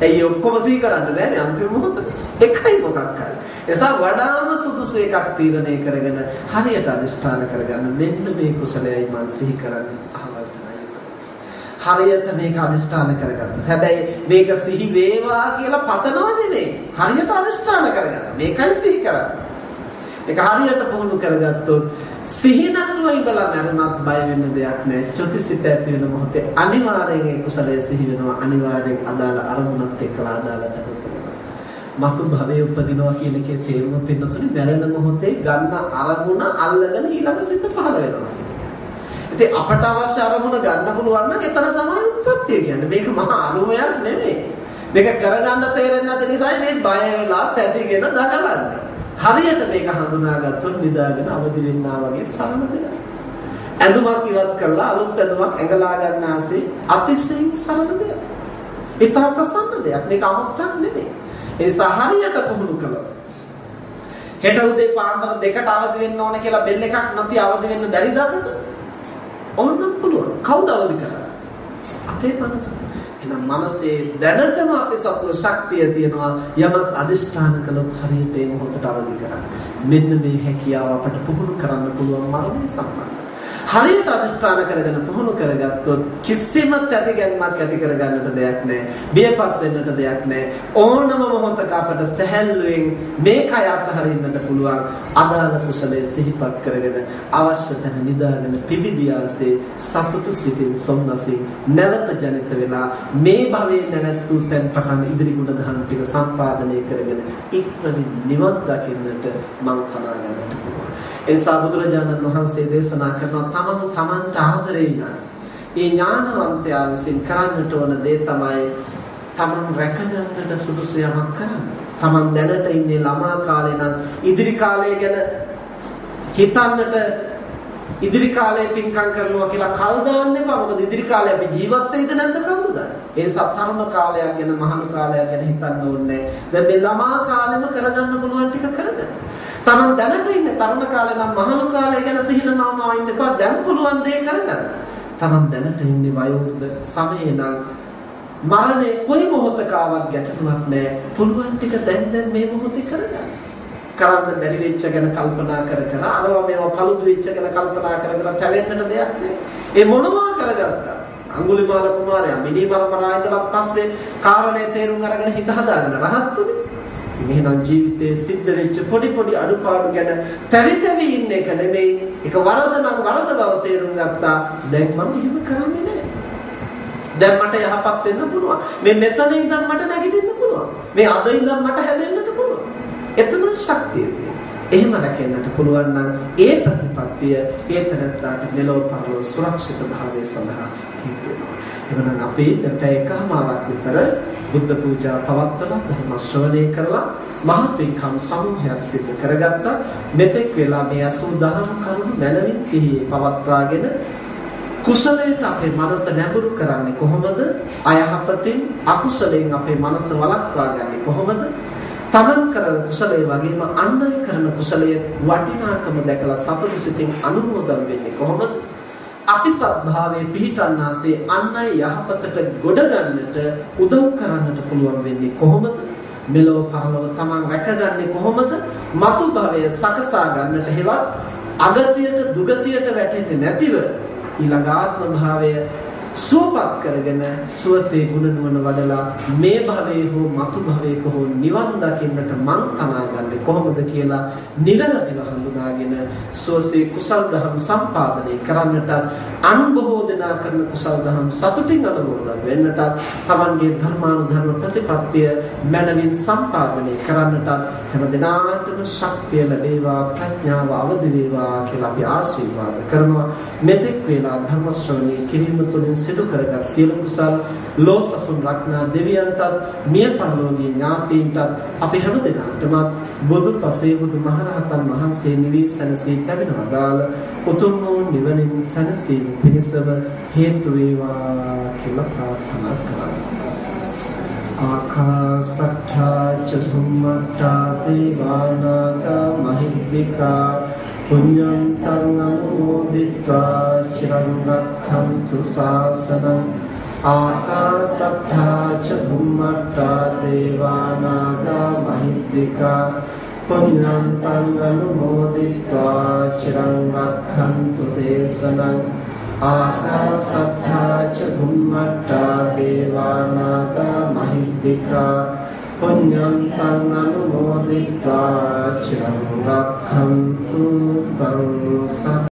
එයි ඔක්කොම සිහි කරන්න බෑනේ අන්තිම මොහොතේ. එකයි මොකක් හරි. එසා වඩාම සුදුසු එකක් තීරණය කරගෙන හරියට අදිෂ්ඨාන කරගන්න මෙන්න මේ කුසලයයි මම සිහි කරන්නේ අහවල් තමයි. හරියට මේක අදිෂ්ඨාන කරගත්තා. හැබැයි මේක සිහි වේවා කියලා පතනව නෙමෙයි. හරියට අදිෂ්ඨාන කරගන්න. මේකයි සිහි කරන්නේ. ඒක හරියට පුහුණු කරගත්තොත් සිහි නැතුව ඉඳලා මරුණත් බය වෙන්න දෙයක් නැහැ. චුතිසිත ඇති වෙන මොහොතේ අනිවාර්යෙන් ඒ කුසලයේ සිහි වෙනවා. අනිවාර්යෙන් අදාළ අරමුණත් එක්කලා අදාළ තැනට මතු භවයේ උපදිනවා කියන එකේ තේරුම පින්නතුනේ මරණ මොහොතේ ගන්න අරමුණ අල්ලගෙන ඊළඟ සිත පහළ වෙනවා. ඉතින් අපට අවශ්‍ය අරමුණ ගන්න පුළුවන් නම් එතන තමයි උත්පත්තිය කියන්නේ. මේක මහා අරුමයක් නෙමෙයි. මේක කරගන්න තේරෙන්නේ නැති නිසා මේ බය වෙලා තැතිගෙන දඟලන්නේ. හරියට මේක හඳුනාගත්තොත් නිදාගෙන අවදි වෙන්නා වගේ සරල දෙයක්. ඇඳුමක් ඉවත් කරලා අලුත් ඇඳුමක් ඇඟලා ගන්න ආසේ අතිශයින් සරල දෙයක්. ඊට ප්‍රසන්න දෙයක්. මේක අමුත්තක් නෙමෙයි. ඒ නිසා හරියට පුහුණු කළොත් හෙට උදේ පාන්දර 2ට අවදි වෙන්න ඕන කියලා බෙල් එකක් නැති අවදි වෙන්න බැරිද අපිට? ඕනනම් පුළුවන්. කවුද අවදි කරන්නේ? අපේ මනස. එහෙනම් මනසේ දැනටම අපේ සතුව ශක්තිය තියෙනවා යමක් අදිෂ්ඨාන කළොත් හරියට ඒ මොහොතට අවදි කරන්න. මෙන්න මේ හැකියාව අපට පුහුණු කරන්න පුළුවන් මරණය සම්බන්ධ. හරියට අදිෂ්ඨාන කරගෙන පුහුණු කරගත්තොත් කිසිම තැතිගැන්මක් ඇති කරගන්නට දෙයක් නැහැ. බියපත් වෙන්නට දෙයක් නැහැ. ඕනම මොහොතක අපට සැහැල්ලුවෙන් මේ කය අතහරින්නට පුළුවන්. අදාළ කුසලයේ සිහිපත් කරගෙන අවශ්‍ය තැන නිදාගෙන පිබිදියාසේ සතුටු සිතින් සොම්නසින් නැවත ජනිත වෙලා මේ භවයේ නැවතු තැන් පටන් ඉදිරි ගුණ දහම් ටික සම්පාදනය කරගෙන ඉක්මනින් නිවන් දකින්නට මං තනා ගන්නට පුළුවන්. ඒ නිසා බුදුරජාණන් වහන්සේ දේශනා කරනවා තමන්ට ආදරේ ඉන්න ඒ ඥානවන්තයා විසින් කරන්නට ඕන දේ තමයි තමන් රැකගන්නට සුදුසු යමක් කරන්න. තමන් දැනට ඉන්නේ ළමා කාලේ නම් ඉදිරි කාලය ගැන හිතන්නට ඉදිරි කාලේ පින්කම් කරනවා කියලා කල් දාන්න එපා. මොකද ඉදිරි කාලේ අපි ජීවත් වෙයිද නැද්ද කවුද දන්නේ? ඒ නිසා තරුණ කාලයක් ගැන මහලු කාලයක් ගැන හිතන්න ඕනේ. දැන් මේ ළමා කාලෙම කරගන්න පුළුවන් ටික කරගන්න. තමන් දැනට ඉන්නේ තරුණ කාලේ නම් මහලු කාලය ගැන සිහිනමාමව ඉන්න එපා. දැන් පුළුවන් දේ කරගන්න. තමන් දැනට ඉන්නේ වයෝවෘද්ධ සමයේ නම් මරණය කොයි මොහොතකවත් ගැටලුවක් නැහැ. පුළුවන් ටික දැන් මේ මොහොතේ කරගන්න. කරන්න බැරි වෙච්ච ගැන කල්පනා කර කර අරවා මේවා paludu වෙච්ච ගැන කල්පනා කර කර තැවෙන්නට දෙයක් නෑ. ඒ මොනවා කරගත්තා. අඟුලිමාල කුමාරයා මිනිමරමරා ඉඳලා පස්සේ කාරණේ තේරුම් අරගෙන හිත හදාගෙන රහත්තුනේ. මෙහෙනම් ජීවිතයේ සිද්ධ වෙච්ච පොඩි අඩුපාඩු ගැන තැවි ඉන්න එක නෙමෙයි. ඒක වරද නම් වරද බව තේරුම් ගත්තා. දැන් මම එහෙම කරන්නේ නෑ. දැන් මට යහපත් වෙන්න පුළුවන්. මේ මෙතන ඉඳන් මට නැගිටින්න පුළුවන්. මේ අද ඉඳන් මට හැදෙන්නට පුළුවන්. එතන ශක්තිය තියෙනවා. එහෙම රැකෙන්නට පුළුවන් නම් ඒ ප්‍රතිපත්තිය ඒතරත්තාට මෙලොව පරලොව සුරක්ෂිත භාවය සඳහා හේතු වෙනවා. එවනම් අපි දැන් එකමාරක් විතර බුද්ධ පූජා පවත්වලා ධර්ම ශ්‍රවණය කරලා මහා පින්කම් සමූහයක් සිදු කරගත්තා. මෙතෙක් වෙලා මේ 80 කරුණු මනමින් සිහියේ පවත්වාගෙන කුසලයට අපේ මනස නැඹුරු කරන්නේ කොහොමද? අයහපතින් අකුසලයෙන් අපේ මනස වළක්වා ගන්නේ කොහොමද? තමන් කරන කුසලයේ වගේම අන් අය කරන කුසලයේ වටිනාකම දැකලා සතුටු සිතින් අනුමෝදන් වෙන්නේ කොහොමද? අපි සත්භාවයේ පිහිටන්නාසේ අන් අය යහපතට ගොඩ ගන්නට උදව් කරන්නට පුළුවන් වෙන්නේ කොහොමද? මෙලොව පරලොව තමන් රැකගන්නේ කොහොමද? මතු භවය සකසා ගන්නට හෙවත් අගතියට දුගතියට වැටෙන්නේ නැතිව ඊළඟ ආත්ම භාවය සුවපත් කරගෙන සුවසේ ගුණ නුවණ වඩලා මේ භවයේ හෝ මතු භවයක හෝ නිවන් දකින්නට මං තනාගන්නේ කොහොමද කියලා නිවැරදිව හඳුනාගෙන සුවසේ කුසල් දහම් සම්පාදනය කරන්නට අන් බොහෝ දෙනා කරන කුසල් දහම් සතුටින් අනුමෝදන් වෙන්නට තමන්ගේ ධර්මානුධර්ම ප්‍රතිපත්තිය මනමින් සම්පාදනය කරන්නට හැම දිනාටම ශක්තිය ලැබේවා ප්‍රඥාව අවදි වේවා කියලා අපි ආශිර්වාද කරනවා. මෙතෙක් වේලා ධර්ම ශ්‍රවණය කිරීම තුළින් සිදු කරගත් සියලු කුසල් ලෝසසුන් රක්නා දෙවියන්ටත් මිය පරලෝකීය ඥාතීන්ටත් අපි හැම දිනකටම බුදු පසේ බුදු මහරහතන් වහන්සේ නිවී සැනසී පැමිණ වදාළ උතුම් වූ නිවනින් සැනසීම පිණිසම හේතු වේවා කියලා ප්‍රාර්ථනා කරනවා. ආකාසට්ඨා ච භුම්මට්ඨා දේවානාගා මහිද්దికා පුඤ්ඤන්තං අනුමෝදිत्वा චිරං රක්ඛන්තු ශාසනං ආකාසට්ඨා ච භුම්මට්ඨා දේවානාගා මහිද්దికා පුඤ්ඤන්තං අනුමෝදිत्वा චිරං රක්ඛන්තු දේශනං ආකාසට්ඨා ච භුම්මට්ඨා දේවානාගා මහිද්దికා පුඤ්ඤන්තං අනුමෝදිत्वा චිරං රක්ඛන්තු තං